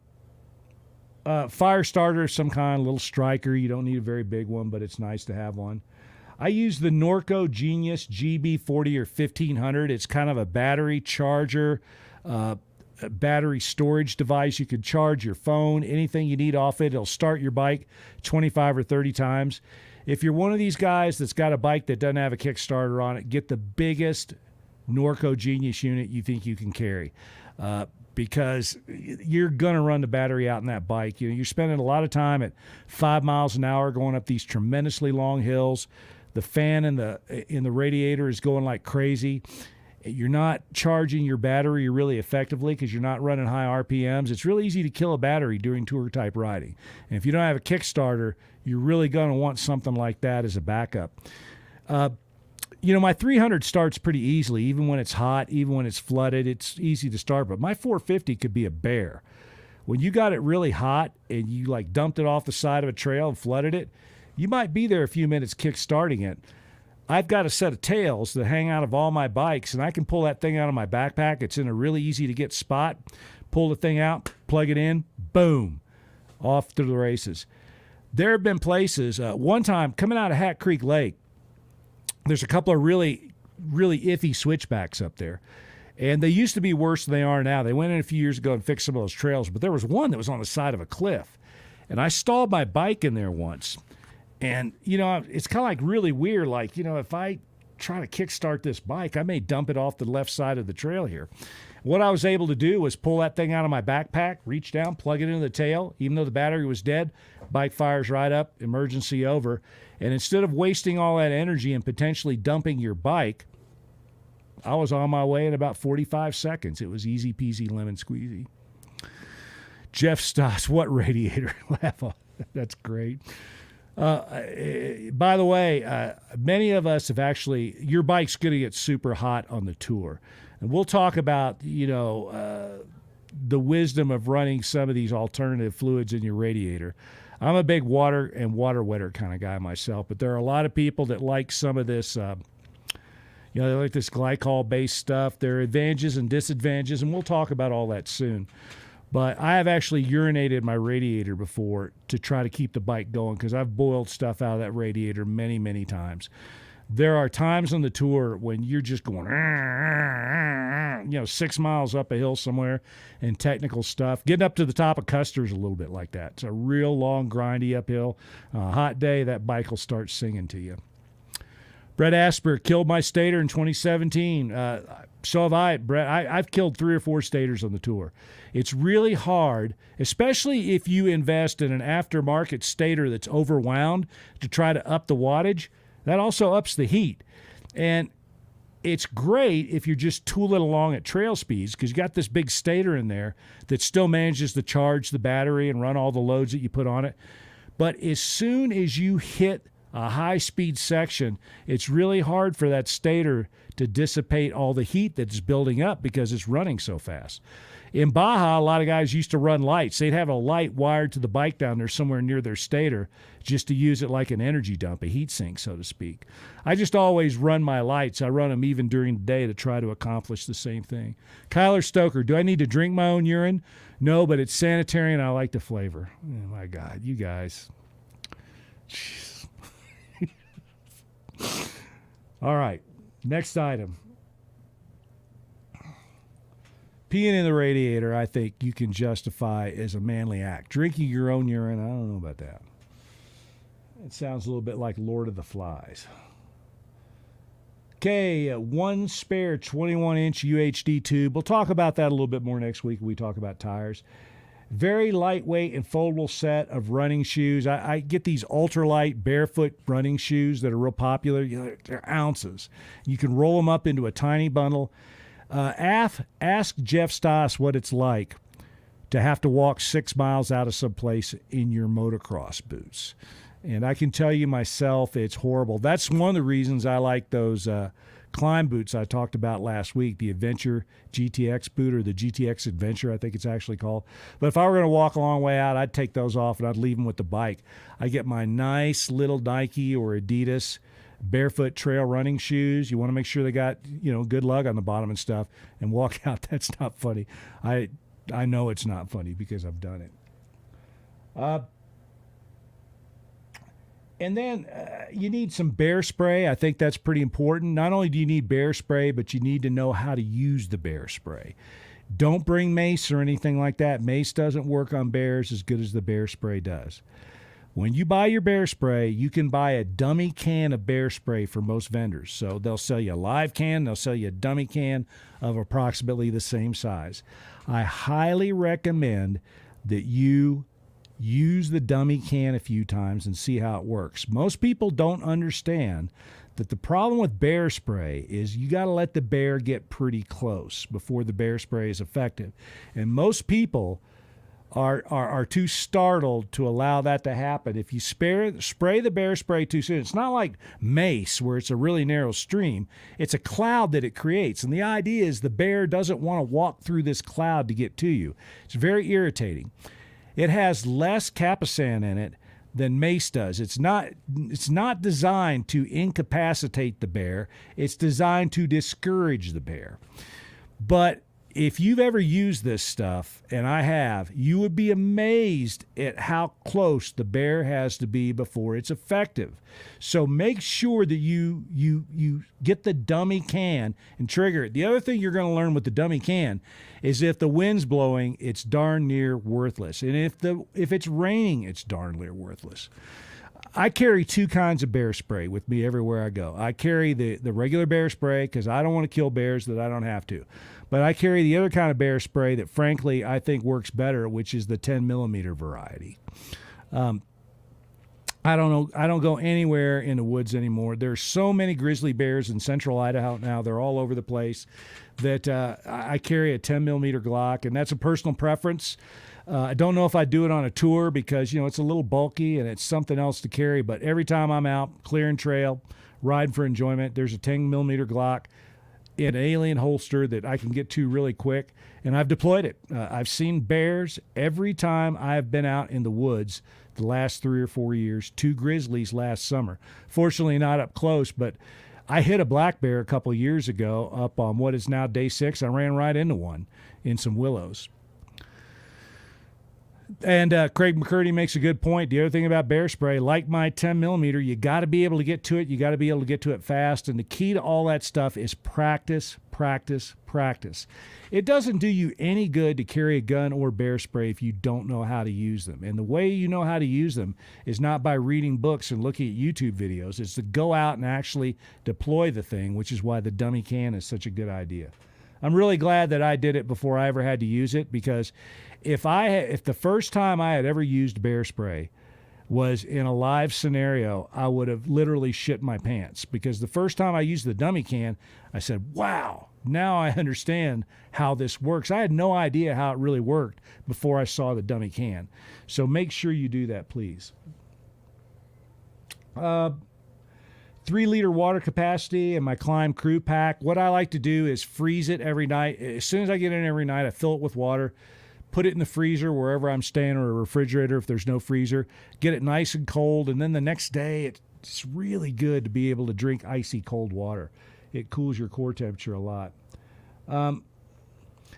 starter of some kind, a little striker. You don't need a very big one, but it's nice to have one. I use the Norco Genius GB40 or 1500. It's kind of a battery charger, a battery storage device. You can charge your phone, anything you need off it. It'll start your bike 25 or 30 times. If you're one of these guys that's got a bike that doesn't have a Kickstarter on it, get the biggest Norco Genius unit you think you can carry. Because you're going to run the battery out in that bike. You're spending a lot of time at 5 miles an hour going up these tremendously long hills. The fan in the radiator is going like crazy. You're not charging your battery really effectively because you're not running high RPMs. It's really easy to kill a battery during tour-type riding. And if you don't have a Kickstarter, you're really going to want something like that as a backup. My 300 starts pretty easily, even when it's hot, even when it's flooded. It's easy to start, but my 450 could be a bear. When you got it really hot and you like dumped it off the side of a trail and flooded it, you might be there a few minutes kick-starting it. I've got a set of tails that hang out of all my bikes, and I can pull that thing out of my backpack. It's in a really easy-to-get spot. Pull the thing out, plug it in, boom, off to the races. There have been places, one time coming out of Hat Creek Lake, there's a couple of really, really iffy switchbacks up there. And they used to be worse than they are now. They went in a few years ago and fixed some of those trails, but there was one that was on the side of a cliff. And I stalled my bike in there once. And, it's kind of like really weird. Like, if I try to kickstart this bike, I may dump it off the left side of the trail here. What I was able to do was pull that thing out of my backpack, reach down, plug it into the tail. Even though the battery was dead, bike fires right up, emergency over. And instead of wasting all that energy and potentially dumping your bike, I was on my way in about 45 seconds. It was easy peasy lemon squeezy. Jeff Stoss, what radiator? Laugh on. That's great. By the way, many of us have actually, your bike's going to get super hot on the tour. And we'll talk about, the wisdom of running some of these alternative fluids in your radiator. I'm a big water and water wetter kind of guy myself, but there are a lot of people that like some of this, they like this glycol-based stuff. There are advantages and disadvantages, and we'll talk about all that soon. But I have actually urinated my radiator before to try to keep the bike going because I've boiled stuff out of that radiator many, many times. There are times on the tour when you're just going, 6 miles up a hill somewhere and technical stuff. Getting up to the top of Custer's a little bit like that. It's a real long, grindy uphill. A hot day, that bike will start singing to you. Brett Asper killed my stator in 2017. So have I, Brett. I've killed 3 or 4 stators on the tour. It's really hard, especially if you invest in an aftermarket stator that's overwound to try to up the wattage. That also ups the heat. And it's great if you're just tooling along at trail speeds because you got this big stator in there that still manages to charge the battery and run all the loads that you put on it. But as soon as you hit a high-speed section, it's really hard for that stator to dissipate all the heat that's building up because it's running so fast. In Baja, a lot of guys used to run lights. They'd have a light wired to the bike down there somewhere near their stator just to use it like an energy dump, a heat sink, so to speak. I just always run my lights. I run them even during the day to try to accomplish the same thing. Kyler Stoker, do I need to drink my own urine? No, but it's sanitary and I like the flavor. Oh, my God, you guys. Jeez. All right, next item. Peeing in the radiator, I think you can justify as a manly act. Drinking your own urine, I don't know about that. It sounds a little bit like Lord of the Flies. Okay, one spare 21-inch UHD tube. We'll talk about that a little bit more next week when we talk about tires. Very lightweight and foldable set of running shoes. I get these ultralight barefoot running shoes that are real popular. They're ounces. You can roll them up into a tiny bundle. Ask Jeff Stoss what it's like to have to walk 6 miles out of some place in your motocross boots. And I can tell you myself, it's horrible. That's one of the reasons I like those climb boots I talked about last week, the Adventure GTX boot, or the GTX Adventure, I think it's actually called. But if I were going to walk a long way out, I'd take those off and I'd leave them with the bike. I get my nice little Nike or Adidas barefoot trail running shoes. You want to make sure they got, good lug on the bottom and stuff, and walk out. That's not funny. I know it's not funny because I've done it. And then you need some bear spray. I think that's pretty important. Not only do you need bear spray, but you need to know how to use the bear spray. Don't bring mace or anything like that. Mace doesn't work on bears as good as the bear spray does. When you buy your bear spray, you can buy a dummy can of bear spray for most vendors. So they'll sell you a live can, they'll sell you a dummy can of approximately the same size. I highly recommend that you use the dummy can a few times and see how it works. Most people don't understand that the problem with bear spray is you got to let the bear get pretty close before the bear spray is effective. And most people are too startled to allow that to happen. If you spray the bear spray too soon, it's not like mace where it's a really narrow stream. It's a cloud that it creates. And the idea is the bear doesn't want to walk through this cloud to get to you. It's very irritating. It has less capsaicin in it than mace does. It's not designed to incapacitate the bear. It's designed to discourage the bear. But if you've ever used this stuff, and I have, you would be amazed at how close the bear has to be before it's effective. So make sure that you get the dummy can and trigger it. The other thing you're going to learn with the dummy can is if the wind's blowing, it's darn near worthless. And if it's raining, it's darn near worthless. I carry two kinds of bear spray with me everywhere I go. I carry the regular bear spray because I don't want to kill bears that I don't have to. But I carry the other kind of bear spray that, frankly, I think works better, which is the 10 millimeter variety. I don't know. I don't go anywhere in the woods anymore. There's so many grizzly bears in central Idaho now. They're all over the place that I carry a 10 millimeter Glock, and that's a personal preference. I don't know if I do it on a tour because, it's a little bulky and it's something else to carry. But every time I'm out clearing trail, riding for enjoyment, there's a 10 millimeter Glock in an alien holster that I can get to really quick, and I've deployed it. I've seen bears every time I've been out in the woods the last 3 or 4 years. 2 grizzlies last summer. Fortunately, not up close, but I hit a black bear a couple of years ago up on what is now day 6. I ran right into one in some willows. And Craig McCurdy makes a good point. The other thing about bear spray, like my 10 millimeter, you got to be able to get to it. You got to be able to get to it fast. And the key to all that stuff is practice, practice, practice. It doesn't do you any good to carry a gun or bear spray if you don't know how to use them. And the way you know how to use them is not by reading books and looking at YouTube videos. It's to go out and actually deploy the thing, which is why the dummy can is such a good idea. I'm really glad that I did it before I ever had to use it, because if the first time I had ever used bear spray was in a live scenario, I would have literally shit my pants, because the first time I used the dummy can, I said, wow, now I understand how this works. I had no idea how it really worked before I saw the dummy can. So make sure you do that, please. 3-liter water capacity in my Climb crew pack. What I like to do is freeze it every night. As soon as I get in every night, I fill it with water, put it in the freezer wherever I'm staying, or a refrigerator if there's no freezer, get it nice and cold, and then the next day it's really good to be able to drink icy cold water. It cools your core temperature a lot.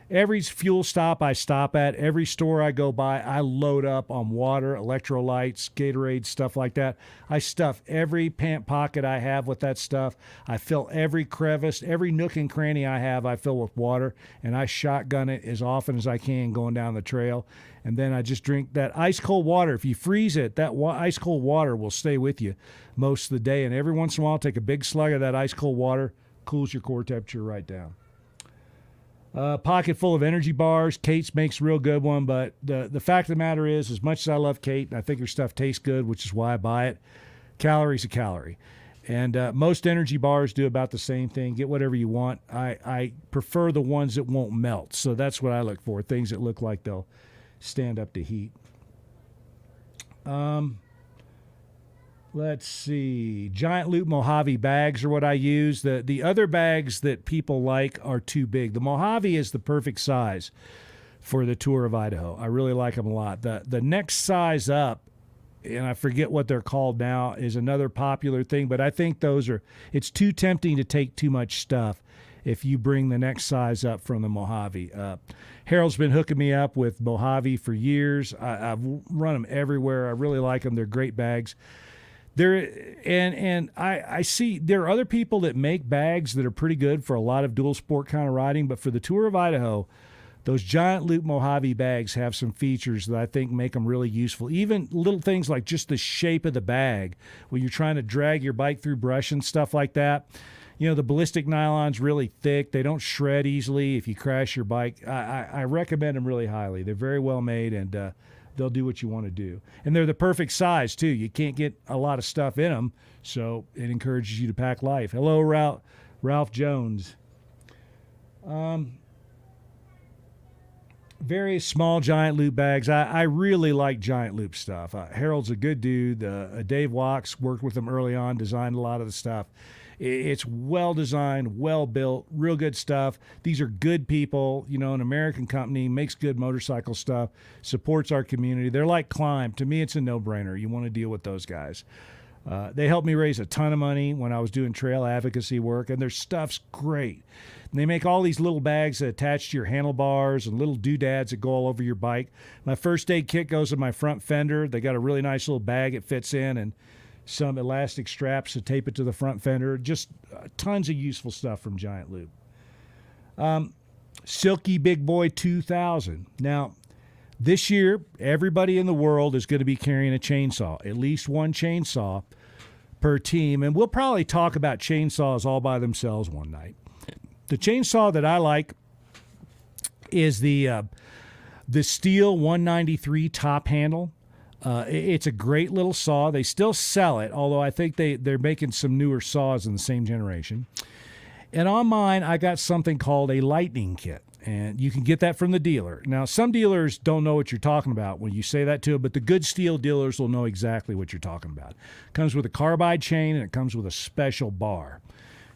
Every fuel stop I stop at, every store I go by, I load up on water, electrolytes, Gatorade, stuff like that. I stuff every pant pocket I have with that stuff. I fill every crevice, every nook and cranny I have, I fill with water, and I shotgun it as often as I can going down the trail. And then I just drink that ice cold water. If you freeze it, that ice cold water will stay with you most of the day. And every once in a while, take a big slug of that ice cold water, cools your core temperature right down. Pocket full of energy bars. Kate's makes a real good one, but the fact of the matter is, as much as I love Kate, and I think her stuff tastes good, which is why I buy it, calories a calorie. And most energy bars do about the same thing. Get whatever you want. I prefer the ones that won't melt, so that's what I look for, things that look like they'll stand up to heat. Let's see. Giant Loop Mojave bags are what I use. The other bags that people like are too big. The Mojave is the perfect size for the Tour of Idaho. I really like them a lot. The next size up, and I forget what they're called now, is another popular thing, but I think it's too tempting to take too much stuff if you bring the next size up from the Mojave. Harold's been hooking me up with Mojave for years. I've run them everywhere. I really like them. They're great bags. I see there are other people that make bags that are pretty good for a lot of dual sport kind of riding, but for the Tour of Idaho, those Giant Loop Mojave bags have some features that I think make them really useful. Even little things like just the shape of the bag when you're trying to drag your bike through brush and stuff like that. You know, the ballistic nylon's really thick. They don't shred easily if you crash your bike. I recommend them really highly. They're very well made, and they'll do what you want to do. And they're the perfect size, too. You can't get a lot of stuff in them, so it encourages you to pack light. Hello, Ralph Jones. Various small Giant Loop bags. I really like Giant Loop stuff. Harold's a good dude. Dave Walks worked with him early on, designed a lot of the stuff. It's well designed, well built, real good stuff. These are good people, you know, an American company, makes good motorcycle stuff, supports our community. They're like Climb. To me, it's a no-brainer. You want to deal with those guys. They helped me raise a ton of money when I was doing trail advocacy work, and their stuff's great. And they make all these little bags that attach to your handlebars and little doodads that go all over your bike. My first aid kit goes in my front fender. They got a really nice little bag it fits in, and some elastic straps to tape it to the front fender. Just tons of useful stuff from Giant Loop. Silky Big Boy 2000. Now, this year, everybody in the world is going to be carrying a chainsaw, at least one chainsaw per team. And we'll probably talk about chainsaws all by themselves one night. The chainsaw that I like is the Steel 193 top handle. It's a great little saw. They still sell it, although I think they're making some newer saws in the same generation. And on mine, I got something called a lightning kit, and you can get that from the dealer. Now, some dealers don't know what you're talking about when you say that to them, but the good steel dealers will know exactly what you're talking about. It comes with a carbide chain, and it comes with a special bar.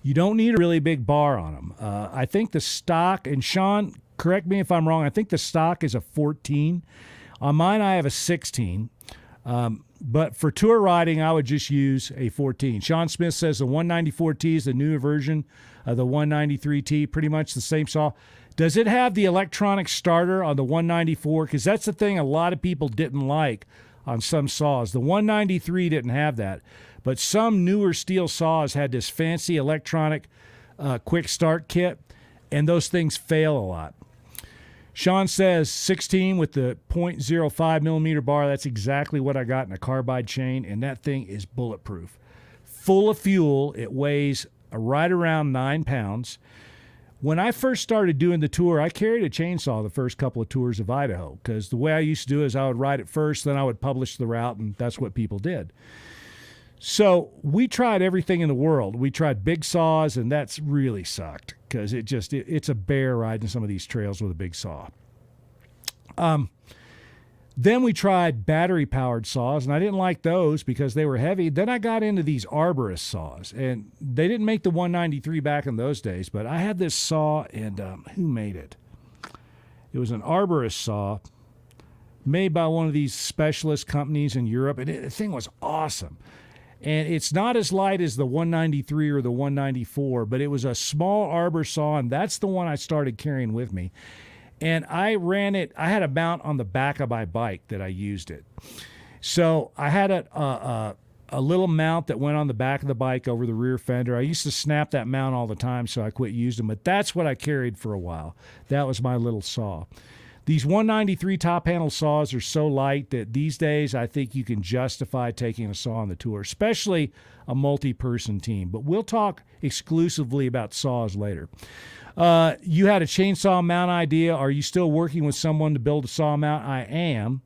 You don't need a really big bar on them. I think the stock, and Sean, correct me if I'm wrong, I think the stock is a 14. On mine, I have a 16. But for tour riding, I would just use a 14. Sean Smith says the 194T is the newer version of the 193T, pretty much the same saw. Does it have the electronic starter on the 194? Because that's the thing a lot of people didn't like on some saws. The 193 didn't have that. But some newer steel saws had this fancy electronic quick start kit, and those things fail a lot. Sean says 16 with the 0.05 millimeter bar. That's exactly what I got in a carbide chain, and that thing is bulletproof. Full of fuel, it weighs right around 9 pounds. When I first started doing the tour, I carried a chainsaw the first couple of tours of Idaho, because the way I used to do it is I would ride it first, then I would publish the route, and that's what people did. So we tried everything in the world. We tried big saws, and that's really sucked, because it's a bear riding some of these trails with a big saw. Then we tried battery-powered saws, and I didn't like those because they were heavy. Then I got into these arborist saws, and they didn't make the 193 back in those days, but I had this saw, and who made it? It was an arborist saw made by one of these specialist companies in Europe, and the thing was awesome. And it's not as light as the 193 or the 194, but it was a small arbor saw, and that's the one I started carrying with me. And I ran it. I had a mount on the back of my bike that I used it. So I had a little mount that went on the back of the bike over the rear fender. I used to snap that mount all the time, so I quit using them. But that's what I carried for a while. That was my little saw. These 193 top handle saws are so light that these days I think you can justify taking a saw on the tour, especially a multi-person team. But we'll talk exclusively about saws later. You had a chainsaw mount idea. Are you still working with someone to build a saw mount? I am.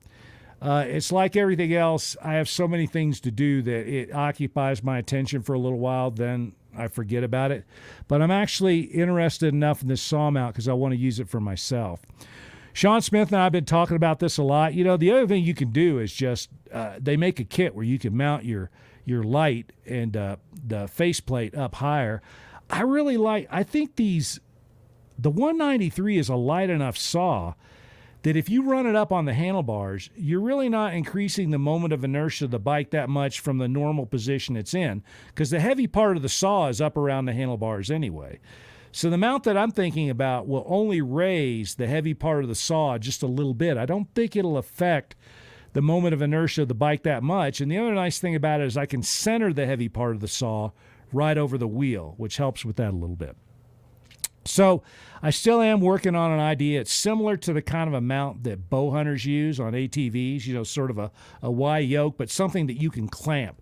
It's like everything else. I have so many things to do that it occupies my attention for a little while, then I forget about it. But I'm actually interested enough in this saw mount because I want to use it for myself. Sean Smith and I have been talking about this a lot. You know, the other thing you can do is just they make a kit where you can mount your your light and the faceplate up higher. I think the 193 is a light enough saw that if you run it up on the handlebars, you're really not increasing the moment of inertia of the bike that much from the normal position it's in, because the heavy part of the saw is up around the handlebars anyway. So the mount that I'm thinking about will only raise the heavy part of the saw just a little bit. I don't think it'll affect the moment of inertia of the bike that much. And the other nice thing about it is I can center the heavy part of the saw right over the wheel, which helps with that a little bit. So I still am working on an idea. It's similar to the kind of a mount that bow hunters use on ATVs, sort of a Y yoke, but something that you can clamp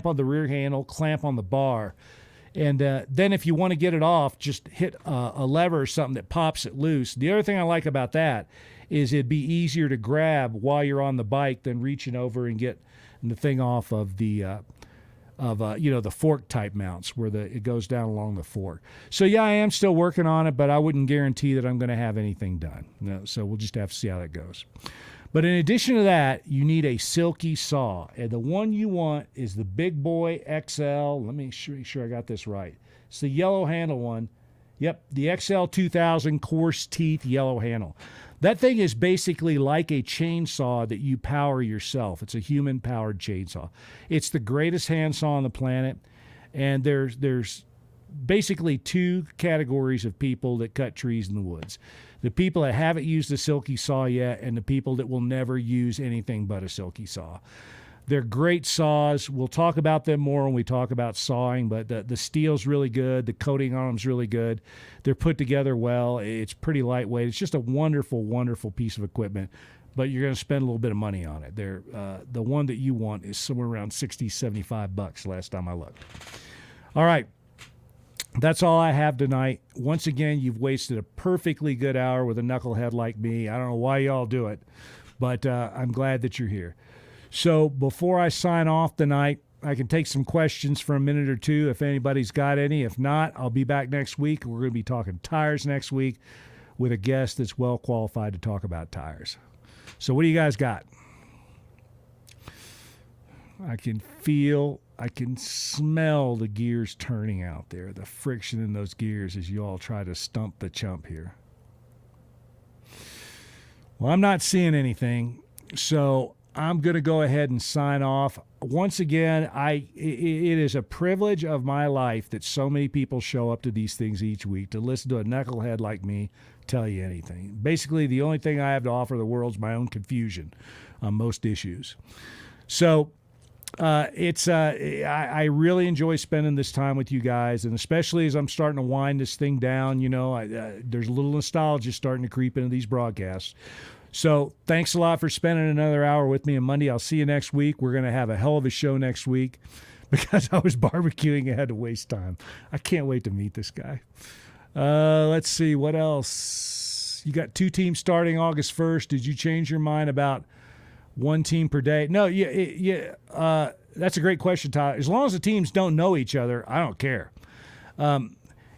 on the rear handle, clamp on the bar. And then if you want to get it off, just hit a lever or something that pops it loose. The other thing I like about that is it'd be easier to grab while you're on the bike than reaching over and get the thing off of the the fork type mounts where it goes down along the fork. So yeah, I am still working on it, but I wouldn't guarantee that I'm going to have anything done. So we'll just have to see how that goes. But in addition to that, you need a silky saw. And the one you want is the Big Boy XL. Let me make sure I got this right. It's the yellow handle one. Yep, the XL 2000 coarse teeth yellow handle. That thing is basically like a chainsaw that you power yourself. It's a human-powered chainsaw. It's the greatest handsaw on the planet, and there's basically two categories of people that cut trees in the woods. The people that haven't used a silky saw yet, and the people that will never use anything but a silky saw. They're great saws. We'll talk about them more when we talk about sawing, but the steel's really good. The coating on them's really good. They're put together well. It's pretty lightweight. It's just a wonderful, wonderful piece of equipment, but you're going to spend a little bit of money on it. The one that you want is somewhere around $60, $75 last time I looked. All right. That's all I have tonight. Once again, you've wasted a perfectly good hour with a knucklehead like me. I don't know why y'all do it, but I'm glad that you're here. So before I sign off tonight, I can take some questions for a minute or two if anybody's got any. If not, I'll be back next week. We're going to be talking tires next week with a guest that's well qualified to talk about tires. So what do you guys got? I can smell the gears turning out there, the friction in those gears as you all try to stump the chump here. Well, I'm not seeing anything, so I'm going to go ahead and sign off. Once again, it is a privilege of my life that so many people show up to these things each week to listen to a knucklehead like me tell you anything. Basically, the only thing I have to offer the world is my own confusion on most issues. So I really enjoy spending this time with you guys, and especially as I'm starting to wind this thing down, there's a little nostalgia starting to creep into these broadcasts. So thanks a lot for spending another hour with me on Monday. I'll see you next week. We're going to have a hell of a show next week because I was barbecuing. I had to waste time. I can't wait to meet this guy. Let's see. What else? You got 2 teams starting August 1st. Did you change your mind about 1 team per day? No, that's a great question, Todd. As long as the teams don't know each other, I don't care.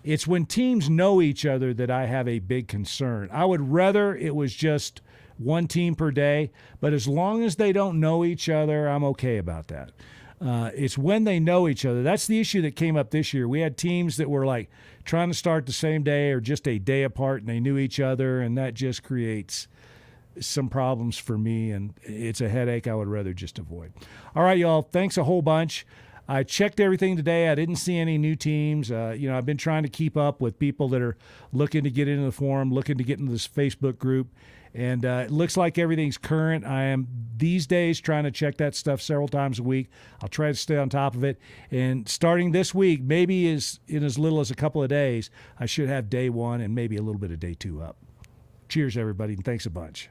It's when teams know each other that I have a big concern. I would rather it was just 1 team per day, but as long as they don't know each other, I'm okay about that. It's when they know each other. That's the issue that came up this year. We had teams that were like trying to start the same day or just a day apart, and they knew each other, and that just creates some problems for me, and it's a headache I would rather just avoid. All right, y'all, thanks a whole bunch. I checked everything today. I didn't see any new teams. I've been trying to keep up with people that are looking to get into the forum, looking to get into this Facebook group, and it looks like everything's current. I am these days trying to check that stuff several times a week. I'll try to stay on top of it, and starting this week, maybe in as little as a couple of days, I should have day 1 and maybe a little bit of day 2 up. Cheers, everybody, and thanks a bunch.